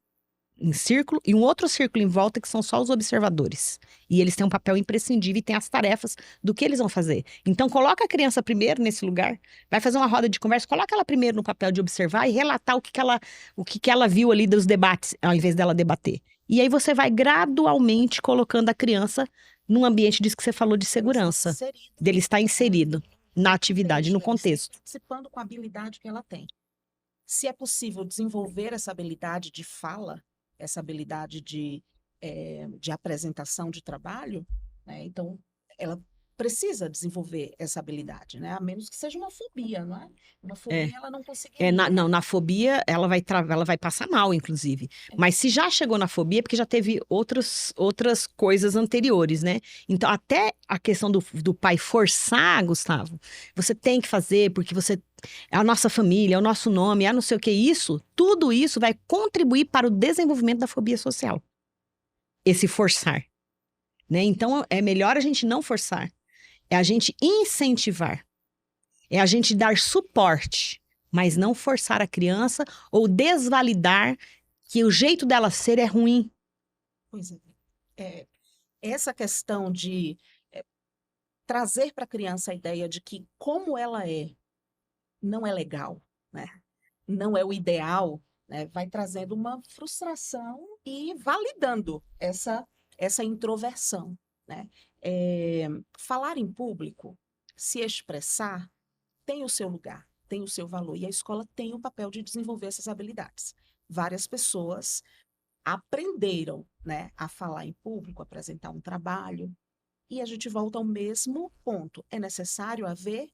em círculo, e um outro círculo em volta que são só os observadores. E eles têm um papel imprescindível e têm as tarefas do que eles vão fazer. Então, coloca a criança primeiro nesse lugar, vai fazer uma roda de conversa, coloca ela primeiro no papel de observar e relatar o que ela viu ali dos debates, ao invés dela debater. E aí você vai gradualmente colocando a criança num ambiente disso que você falou de segurança, dele estar inserido na atividade, no contexto. Participando com a habilidade que ela tem. Se é possível desenvolver essa habilidade de fala, essa habilidade de apresentação de trabalho, né? Então, ela precisa desenvolver essa habilidade, né? A menos que seja uma fobia, não é? Uma fobia ela não conseguiria. Na fobia, ela vai passar mal, inclusive. Mas se já chegou na fobia, é porque já teve outras coisas anteriores, né? Então, até a questão do pai forçar, Gustavo, você tem que fazer, porque você é a nossa família, é o nosso nome, é não sei o que, tudo isso vai contribuir para o desenvolvimento da fobia social. Esse forçar, né? Então, é melhor a gente não forçar. É a gente incentivar. É a gente dar suporte, mas não forçar a criança ou desvalidar que o jeito dela ser é ruim. Pois é. Essa questão de trazer para a criança a ideia de que como ela não é legal, né? Não é o ideal, né? Vai trazendo uma frustração e validando essa introversão, né? Falar em público, se expressar, tem o seu lugar, tem o seu valor, e a escola tem o papel de desenvolver essas habilidades. Várias pessoas aprenderam, né, a falar em público, apresentar um trabalho, e a gente volta ao mesmo ponto. É necessário haver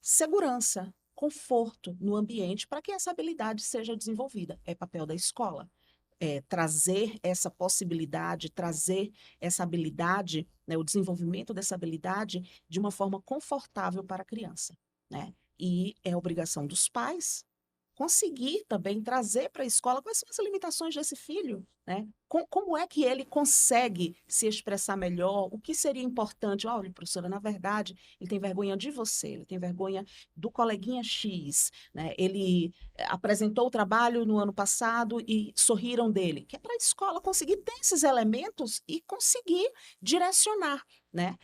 segurança, conforto no ambiente para que essa habilidade seja desenvolvida. É papel da escola. Trazer essa possibilidade, trazer essa habilidade, né, o desenvolvimento dessa habilidade de uma forma confortável para a criança, né? E é obrigação dos pais conseguir também trazer para a escola quais são as limitações desse filho, né? Como é que ele consegue se expressar melhor? O que seria importante? Olha, professora, na verdade, ele tem vergonha de você, ele tem vergonha do coleguinha X, né? Ele apresentou o trabalho no ano passado e sorriram dele. Que é para a escola conseguir ter esses elementos e conseguir direcionar, né?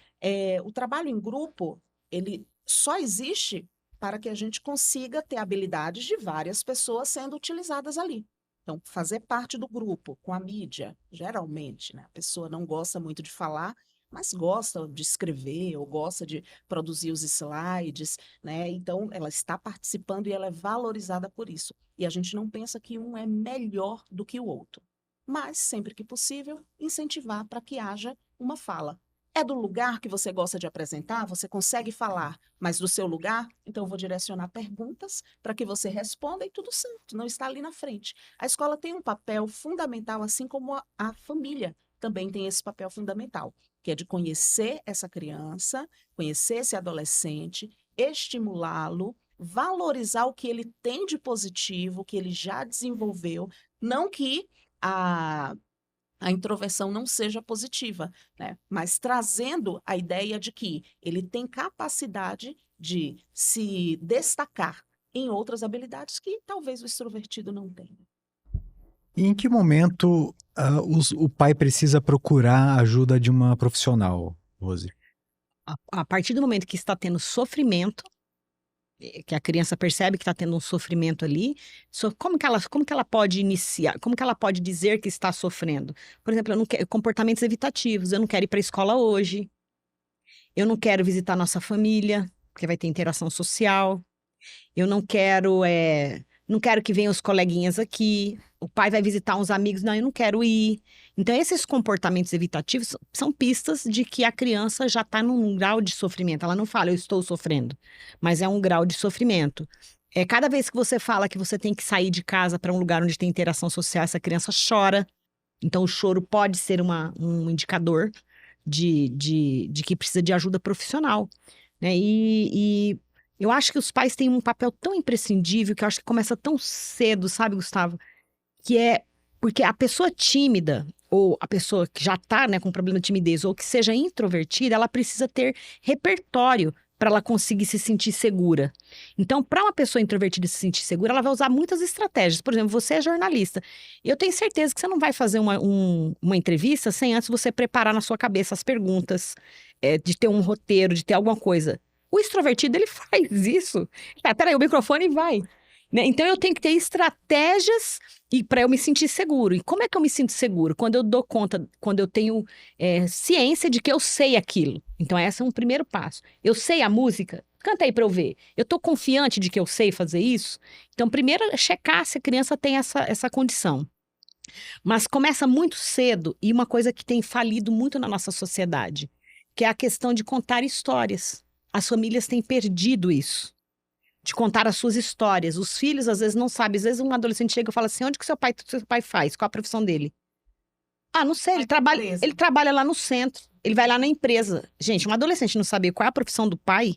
O trabalho em grupo, ele só existe para que a gente consiga ter habilidades de várias pessoas sendo utilizadas ali. Então, fazer parte do grupo com a mídia, geralmente, né? A pessoa não gosta muito de falar, mas gosta de escrever ou gosta de produzir os slides, né? Então, ela está participando e ela é valorizada por isso. E a gente não pensa que um é melhor do que o outro. Mas, sempre que possível, incentivar para que haja uma fala. É do lugar que você gosta de apresentar? Você consegue falar, mas do seu lugar? Então, eu vou direcionar perguntas para que você responda e tudo certo, não está ali na frente. A escola tem um papel fundamental, assim como a família também tem esse papel fundamental, que é de conhecer essa criança, conhecer esse adolescente, estimulá-lo, valorizar o que ele tem de positivo, o que ele já desenvolveu, não que a introversão não seja positiva, né? Mas trazendo a ideia de que ele tem capacidade de se destacar em outras habilidades que talvez o extrovertido não tenha. E em que momento o pai precisa procurar a ajuda de uma profissional, Rose? A partir do momento que está tendo sofrimento, que a criança percebe que está tendo um sofrimento ali, como que ela pode iniciar, como que ela pode dizer que está sofrendo? Por exemplo, eu não quero comportamentos evitativos, eu não quero ir para a escola hoje, eu não quero visitar nossa família, porque vai ter interação social, eu não quero que venham os coleguinhas aqui, o pai vai visitar uns amigos, não, eu não quero ir. Então, esses comportamentos evitativos são pistas de que a criança já está num grau de sofrimento. Ela não fala, eu estou sofrendo, mas é um grau de sofrimento. Cada vez que você fala que você tem que sair de casa para um lugar onde tem interação social, essa criança chora. Então, o choro pode ser um indicador de que precisa de ajuda profissional, né? E eu acho que os pais têm um papel tão imprescindível que eu acho que começa tão cedo, sabe, Gustavo? Que é porque a pessoa tímida, ou a pessoa que já está, né, com problema de timidez, ou que seja introvertida, ela precisa ter repertório para ela conseguir se sentir segura. Então, para uma pessoa introvertida se sentir segura, ela vai usar muitas estratégias. Por exemplo, você é jornalista. Eu tenho certeza que você não vai fazer uma entrevista sem antes você preparar na sua cabeça as perguntas, de ter um roteiro, de ter alguma coisa. O extrovertido, ele faz isso. Peraí, o microfone vai. Né? Então, eu tenho que ter estratégias para eu me sentir seguro. E como é que eu me sinto seguro? Quando eu dou conta, quando eu tenho ciência de que eu sei aquilo. Então, esse é um primeiro passo. Eu sei a música? Canta aí para eu ver. Eu estou confiante de que eu sei fazer isso? Então, primeiro é checar se a criança tem essa condição. Mas começa muito cedo e uma coisa que tem falido muito na nossa sociedade, que é a questão de contar histórias. As famílias têm perdido isso. De contar as suas histórias. Os filhos, às vezes, não sabem. Às vezes, um adolescente chega e fala assim, onde que seu pai faz? Qual a profissão dele? Ah, não sei, ele trabalha lá no centro. Ele vai lá na empresa. Gente, um adolescente não saber qual é a profissão do pai,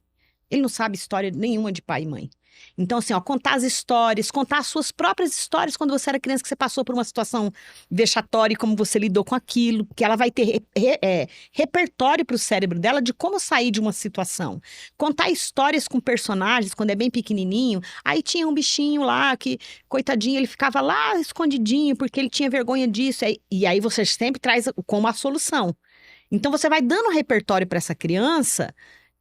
ele não sabe história nenhuma de pai e mãe. Então, assim, contar as histórias, contar as suas próprias histórias quando você era criança, que você passou por uma situação vexatória e como você lidou com aquilo, que ela vai ter repertório para o cérebro dela de como sair de uma situação. Contar histórias com personagens, quando é bem pequenininho, aí tinha um bichinho lá que, coitadinho, ele ficava lá escondidinho porque ele tinha vergonha disso, e aí você sempre traz como a solução. Então, você vai dando repertório para essa criança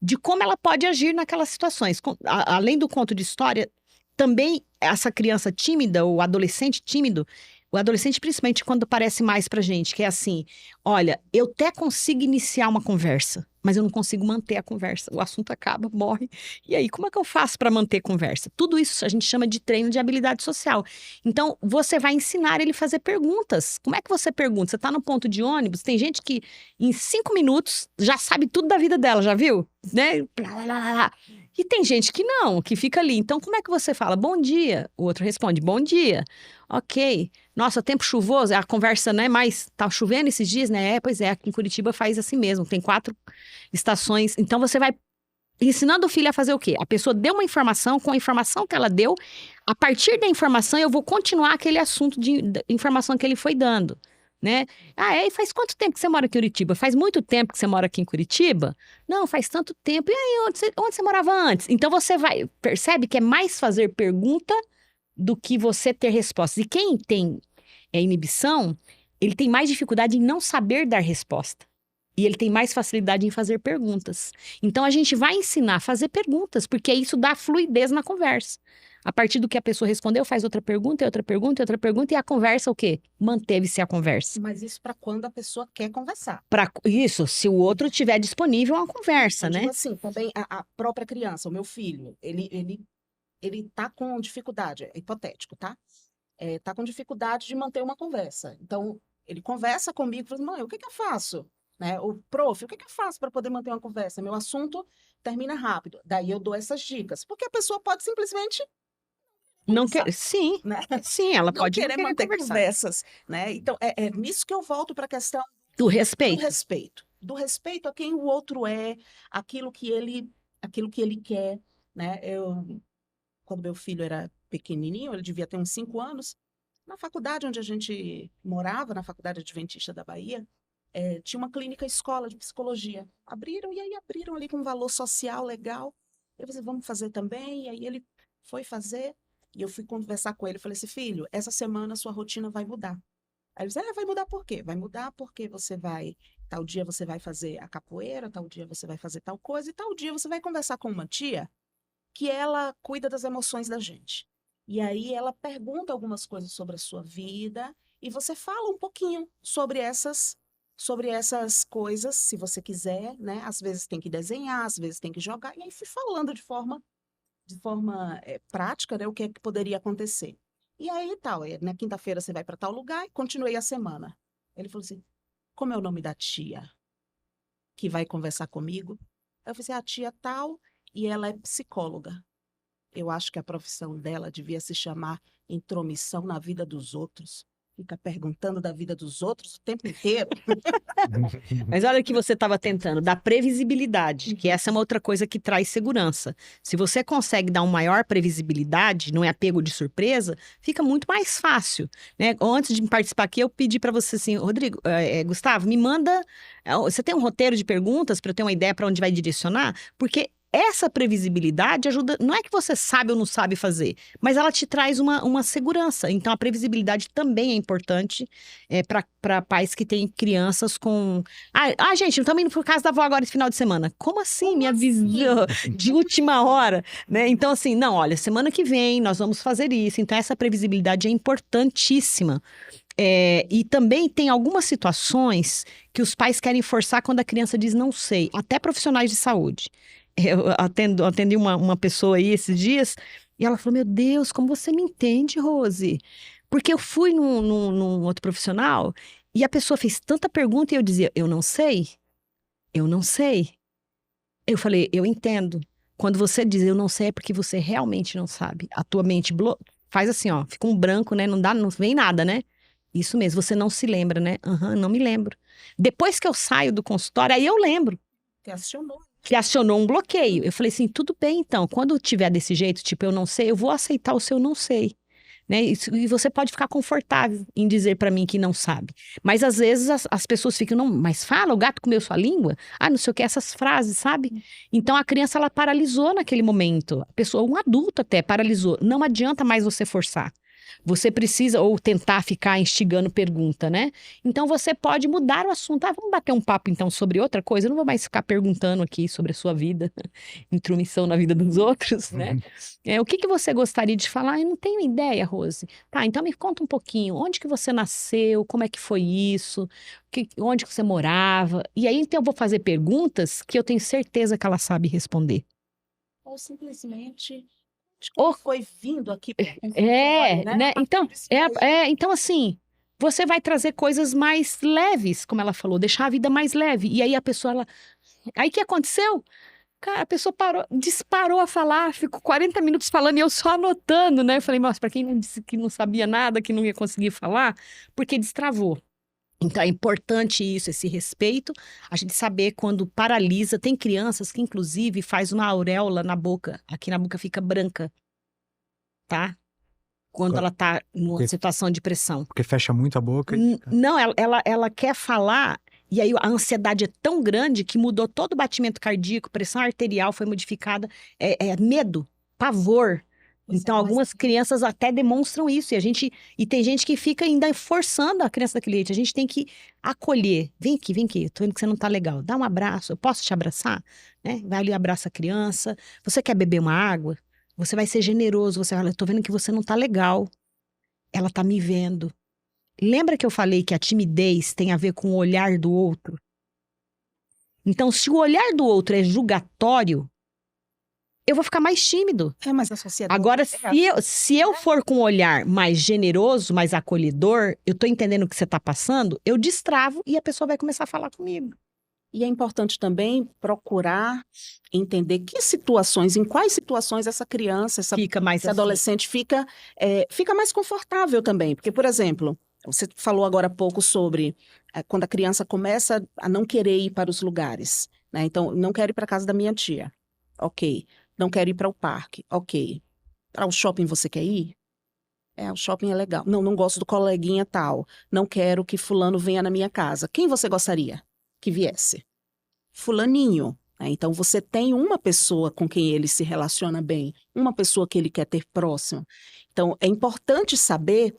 de como ela pode agir naquelas situações. Além do conto de história, também essa criança tímida, ou adolescente tímido, o adolescente principalmente quando parece mais pra gente, que é assim, olha, eu até consigo iniciar uma conversa, mas eu não consigo manter a conversa. O assunto acaba, morre. E aí, como é que eu faço para manter conversa? Tudo isso a gente chama de treino de habilidade social. Então, você vai ensinar ele a fazer perguntas. Como é que você pergunta? Você tá no ponto de ônibus, tem gente que em 5 minutos já sabe tudo da vida dela, já viu? Né? E tem gente que não, que fica ali. Então, como é que você fala bom dia? O outro responde bom dia. Ok. Nossa, tempo chuvoso, a conversa, né? Mas tá chovendo esses dias, né? Pois é, aqui em Curitiba faz assim mesmo. Tem 4 estações. Então, você vai ensinando o filho a fazer o quê? A pessoa deu uma informação, com a informação que ela deu, a partir da informação eu vou continuar aquele assunto da informação que ele foi dando, né? E faz quanto tempo que você mora aqui em Curitiba? Faz muito tempo que você mora aqui em Curitiba? Não, faz tanto tempo. E aí, onde você morava antes? Então você percebe que é mais fazer pergunta do que você ter respostas. E quem tem inibição, ele tem mais dificuldade em não saber dar resposta. E ele tem mais facilidade em fazer perguntas. Então, a gente vai ensinar a fazer perguntas, porque isso dá fluidez na conversa. A partir do que a pessoa respondeu, faz outra pergunta, e outra pergunta, e outra pergunta, e a conversa o quê? Manteve-se a conversa. Mas isso para quando a pessoa quer conversar. Isso, se o outro estiver disponível, é uma conversa, né? Assim, também a própria criança, o meu filho, ele tá com dificuldade, é hipotético, tá? Tá com dificuldade de manter uma conversa. Então, ele conversa comigo, fala, mãe, o que eu faço? Né? O prof, o que eu faço para poder manter uma conversa? Meu assunto termina rápido. Daí eu dou essas dicas. Porque a pessoa pode simplesmente não quer. Sim, né? Sim, ela não pode querer não querer manter conversar. Conversas. Né? Então, é nisso que eu volto para a questão do respeito. Do respeito a quem o outro é, aquilo que ele quer. Né? Quando meu filho era pequenininho, ele devia ter uns 5 anos, na faculdade onde a gente morava, na Faculdade Adventista da Bahia, tinha uma clínica escola de psicologia. Abriram ali com um valor social legal. Eu falei, vamos fazer também? E aí ele foi fazer, e eu fui conversar com ele. Eu falei assim, filho, essa semana a sua rotina vai mudar. Aí ele disse, vai mudar por quê? Vai mudar porque tal dia você vai fazer a capoeira, tal dia você vai fazer tal coisa, e tal dia você vai conversar com uma tia que ela cuida das emoções da gente. E aí ela pergunta algumas coisas sobre a sua vida, e você fala um pouquinho sobre essas coisas, se você quiser, né? Às vezes tem que desenhar, às vezes tem que jogar, e aí fui falando de forma prática, né? O que é que poderia acontecer. E aí, na quinta-feira você vai para tal lugar, e continuei a semana. Ele falou assim, como é o nome da tia que vai conversar comigo? Eu falei assim, a tia tal, e ela é psicóloga. Eu acho que a profissão dela devia se chamar intromissão na vida dos outros. Fica perguntando da vida dos outros o tempo inteiro. Mas olha o que você estava tentando, dar previsibilidade, que essa é uma outra coisa que traz segurança. Se você consegue dar uma maior previsibilidade, não é apego de surpresa, fica muito mais fácil, né? Antes de participar aqui, eu pedi para você assim, Rodrigo, Gustavo, me manda, você tem um roteiro de perguntas para eu ter uma ideia para onde vai direcionar? Porque essa previsibilidade ajuda, não é que você sabe ou não sabe fazer, mas ela te traz uma segurança. Então, a previsibilidade também é importante para pais que têm crianças com... gente, não estamos indo por casa da avó agora esse final de semana. Como assim? Me avisou de última hora, né? Então, assim, não, olha, semana que vem nós vamos fazer isso. Então, essa previsibilidade é importantíssima. E também tem algumas situações que os pais querem forçar quando a criança diz não sei, até profissionais de saúde. Eu atendi uma pessoa aí esses dias e ela falou, meu Deus, como você me entende, Rose? Porque eu fui num outro profissional e a pessoa fez tanta pergunta e eu dizia, eu não sei. Eu falei, eu entendo. Quando você diz eu não sei é porque você realmente não sabe. A tua mente faz assim, ó, fica um branco, né? Não vem nada, né? Isso mesmo, você não se lembra, né? Não me lembro. Depois que eu saio do consultório, aí eu lembro. Que acionou um bloqueio. Eu falei assim, tudo bem então, quando tiver desse jeito, tipo, eu não sei, eu vou aceitar o seu não sei. Né? E você pode ficar confortável em dizer para mim que não sabe. Mas às vezes as pessoas ficam, não, mas fala, o gato comeu sua língua? Não sei o que, essas frases, sabe? Então a criança, ela paralisou naquele momento. A pessoa, um adulto até, paralisou. Não adianta mais você forçar. Você precisa, ou tentar ficar instigando pergunta, né? Então, você pode mudar o assunto. Vamos bater um papo, então, sobre outra coisa? Eu não vou mais ficar perguntando aqui sobre a sua vida, intromissão na vida dos outros, né? O que você gostaria de falar? Eu não tenho ideia, Rose. Então me conta um pouquinho. Onde que você nasceu? Como é que foi isso? Onde que você morava? E aí, então, eu vou fazer perguntas que eu tenho certeza que ela sabe responder. Ou simplesmente... foi vindo aqui. Né? Então, assim, você vai trazer coisas mais leves, como ela falou, deixar a vida mais leve. E aí a pessoa, aí o que aconteceu? Cara, a pessoa disparou a falar, ficou 40 minutos falando e eu só anotando, né? Eu falei, nossa, pra quem não disse que não sabia nada, que não ia conseguir falar, porque destravou. Então é importante isso, esse respeito, a gente saber quando paralisa. Tem crianças que, inclusive, faz uma auréola na boca, aqui na boca fica branca, tá? Quando ela tá numa situação de pressão. Porque fecha muito a boca. Não, ela quer falar, e aí a ansiedade é tão grande que mudou todo o batimento cardíaco, pressão arterial foi modificada, medo, pavor. Então, algumas crianças até demonstram isso, e tem gente que fica ainda forçando a criança daquele jeito. A gente tem que acolher. Vem aqui, tô vendo que você não tá legal. Dá um abraço, eu posso te abraçar? Né? Vai ali, abraça a criança. Você quer beber uma água? Você vai ser generoso, você fala, eu tô vendo que você não tá legal. Ela tá me vendo. Lembra que eu falei que a timidez tem a ver com o olhar do outro? Então, se o olhar do outro é julgatório, eu vou ficar mais tímido. Mas a sociedade... Agora, se eu for com um olhar mais generoso, mais acolhedor, eu tô entendendo o que você tá passando, eu destravo e a pessoa vai começar a falar comigo. E é importante também procurar entender em quais situações essa criança, esse adolescente fica mais confortável também. Porque, por exemplo, você falou agora há pouco sobre quando a criança começa a não querer ir para os lugares, né? Então, não quero ir para a casa da minha tia. Ok. Não quero ir para o parque. Ok. Para o shopping você quer ir? O shopping é legal. Não gosto do coleguinha tal. Não quero que fulano venha na minha casa. Quem você gostaria que viesse? Fulaninho. Então, você tem uma pessoa com quem ele se relaciona bem, uma pessoa que ele quer ter próxima. Então, é importante saber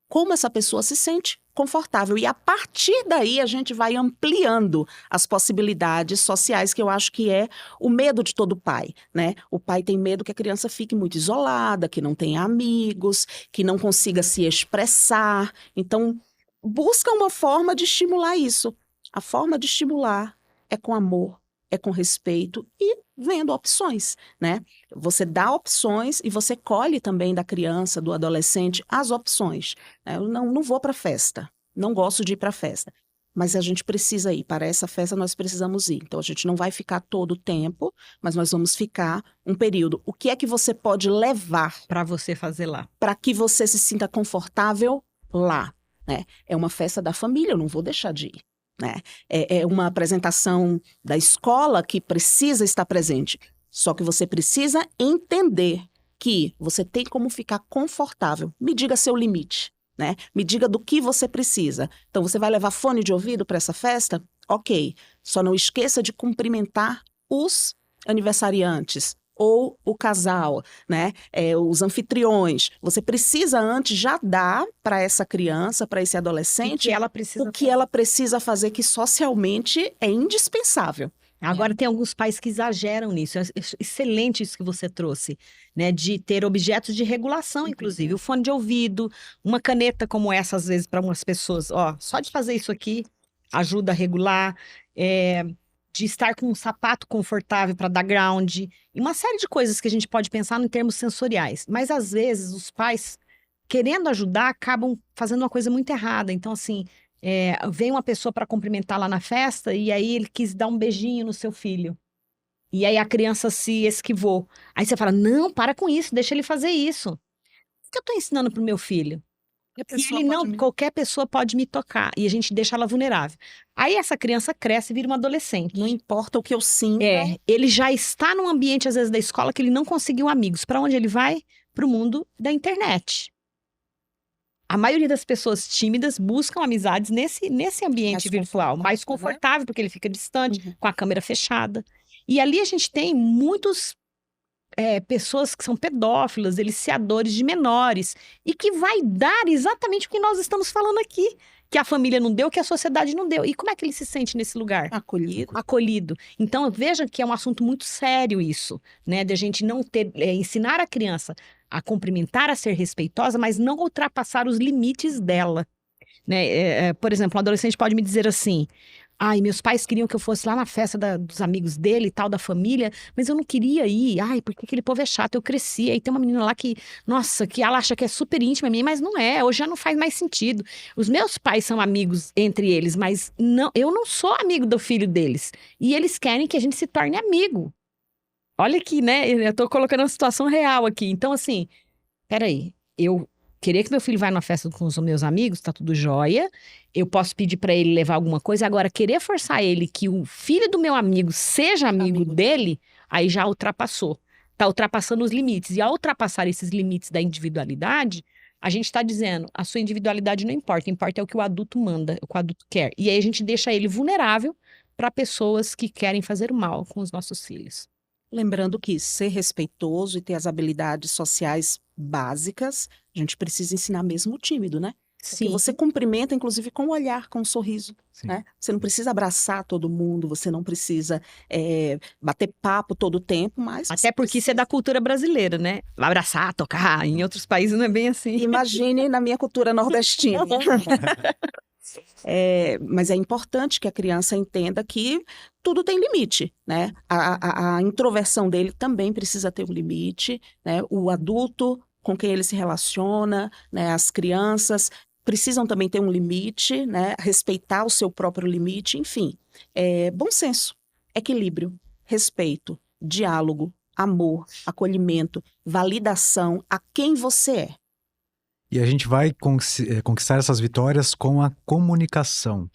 como essa pessoa se sente confortável. E a partir daí, a gente vai ampliando as possibilidades sociais, que eu acho que é o medo de todo pai, né? O pai tem medo que a criança fique muito isolada, que não tenha amigos, que não consiga se expressar. Então, busca uma forma de estimular isso. A forma de estimular é com amor, é com respeito e vendo opções, né? Você dá opções e você colhe também da criança, do adolescente, as opções. Eu não vou para festa, não gosto de ir para festa, mas a gente precisa ir. Para essa festa nós precisamos ir. Então a gente não vai ficar todo o tempo, mas nós vamos ficar um período. O que é que você pode levar para você fazer lá? Para que você se sinta confortável lá, né? É uma festa da família, eu não vou deixar de ir. Né? É uma apresentação da escola que precisa estar presente. Só que você precisa entender que você tem como ficar confortável. Me diga seu limite, né? Me diga do que você precisa. Então, você vai levar fone de ouvido para essa festa? Ok. Só não esqueça de cumprimentar os aniversariantes ou o casal, né? Os anfitriões. Você precisa antes já dar para essa criança, para esse adolescente, o que ela precisa fazer, que socialmente é indispensável. Agora tem alguns pais que exageram nisso. É excelente isso que você trouxe, né? De ter objetos de regulação, inclusive. O fone de ouvido, uma caneta como essa, às vezes, para algumas pessoas. Só de fazer isso aqui ajuda a regular. De estar com um sapato confortável para dar ground, e uma série de coisas que a gente pode pensar em termos sensoriais. Mas, às vezes, os pais, querendo ajudar, acabam fazendo uma coisa muito errada. Então, assim, vem uma pessoa para cumprimentar lá na festa, e aí ele quis dar um beijinho no seu filho. E aí a criança se esquivou. Aí você fala, não, para com isso, deixa ele fazer isso. O que eu estou ensinando para o meu filho? Qualquer pessoa pode me tocar, e a gente deixa ela vulnerável. Aí essa criança cresce e vira uma adolescente. Não importa o que eu sinto. Ele já está num ambiente, às vezes, da escola que ele não conseguiu amigos. Para onde ele vai? Para o mundo da internet. A maioria das pessoas tímidas buscam amizades nesse ambiente virtual, mais confortável, porque ele fica distante, com a câmera fechada. E ali a gente tem muitos pessoas que são pedófilas, deliciadores de menores, e que vai dar exatamente o que nós estamos falando aqui, que a família não deu, que a sociedade não deu. E como é que ele se sente nesse lugar? Acolhido. Então, veja que é um assunto muito sério isso, né? De a gente não ensinar a criança a cumprimentar, a ser respeitosa, mas não ultrapassar os limites dela, né? Por exemplo, um adolescente pode me dizer assim, Ai, meus pais queriam que eu fosse lá na festa dos amigos dele e tal, da família, mas eu não queria ir. Ai, porque aquele povo é chato. Eu cresci, aí tem uma menina lá que, nossa, que ela acha que é super íntima minha, mas não é. Hoje já não faz mais sentido. Os meus pais são amigos entre eles, mas não, eu não sou amigo do filho deles. E eles querem que a gente se torne amigo. Olha aqui, né? Eu tô colocando uma situação real aqui. Então, assim, peraí, eu querer que meu filho vá numa festa com os meus amigos, tá tudo jóia. Eu posso pedir pra ele levar alguma coisa. Agora, querer forçar ele que o filho do meu amigo seja amigo dele, aí já ultrapassou. Tá ultrapassando os limites. E ao ultrapassar esses limites da individualidade, a gente tá dizendo, a sua individualidade não importa. Importa é o que o adulto manda, o que o adulto quer. E aí a gente deixa ele vulnerável para pessoas que querem fazer o mal com os nossos filhos. Lembrando que ser respeitoso e ter as habilidades sociais básicas, a gente precisa ensinar mesmo o tímido, né? Porque você cumprimenta, inclusive, com o olhar, com o sorriso, né? Você não precisa abraçar todo mundo, você não precisa bater papo todo o tempo, mas... Até porque isso é da cultura brasileira, né? Abraçar, tocar, em outros países não é bem assim. Imagine na minha cultura nordestina. Mas é importante que a criança entenda que tudo tem limite, né? A introversão dele também precisa ter um limite, né? O adulto com quem ele se relaciona, né? As crianças precisam também ter um limite, né? Respeitar o seu próprio limite, enfim. Bom senso, equilíbrio, respeito, diálogo, amor, acolhimento, validação a quem você é. E a gente vai conquistar essas vitórias com a comunicação,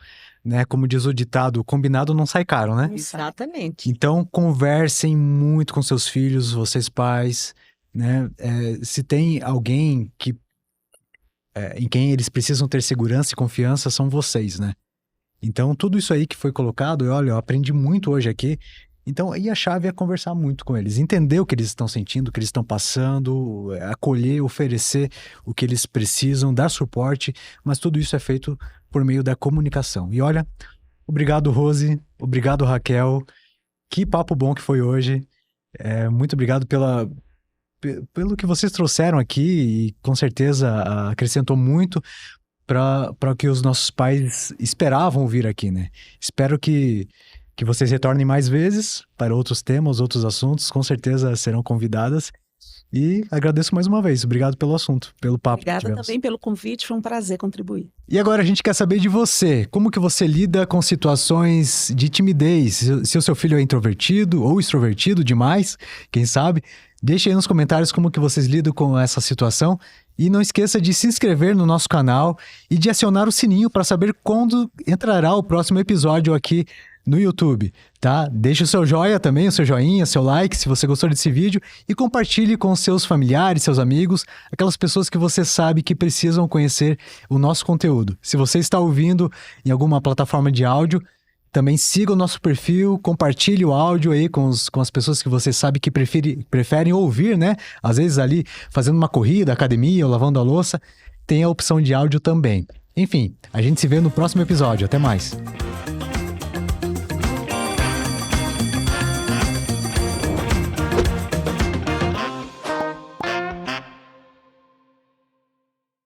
né? Como diz o ditado, combinado não sai caro, né? Exatamente. Então, conversem muito com seus filhos, vocês pais, né? Se tem alguém em quem eles precisam ter segurança e confiança, são vocês, né? Então, tudo isso aí que foi colocado, olha, eu aprendi muito hoje aqui. Então, aí a chave é conversar muito com eles, entender o que eles estão sentindo, o que eles estão passando, acolher, oferecer o que eles precisam, dar suporte, mas tudo isso é feito por meio da comunicação. E olha, obrigado, Rose, obrigado, Raquel, que papo bom que foi hoje, muito obrigado pelo que vocês trouxeram aqui e com certeza acrescentou muito para o que os nossos pais esperavam ouvir aqui, né? Espero que vocês retornem mais vezes para outros temas, outros assuntos, com certeza serão convidadas. E agradeço mais uma vez. Obrigado pelo assunto, pelo papo. Obrigada também pelo convite, foi um prazer contribuir. E agora a gente quer saber de você. Como que você lida com situações de timidez? Se o seu filho é introvertido ou extrovertido demais, quem sabe? Deixe aí nos comentários como que vocês lidam com essa situação. E não esqueça de se inscrever no nosso canal e de acionar o sininho para saber quando entrará o próximo episódio aqui no YouTube, tá? Deixe o seu joia também, o seu joinha, seu like, se você gostou desse vídeo, e compartilhe com seus familiares, seus amigos, aquelas pessoas que você sabe que precisam conhecer o nosso conteúdo. Se você está ouvindo em alguma plataforma de áudio, também siga o nosso perfil, compartilhe o áudio aí com as pessoas que você sabe que preferem ouvir, né? Às vezes ali fazendo uma corrida, academia ou lavando a louça, tem a opção de áudio também. Enfim, a gente se vê no próximo episódio. Até mais!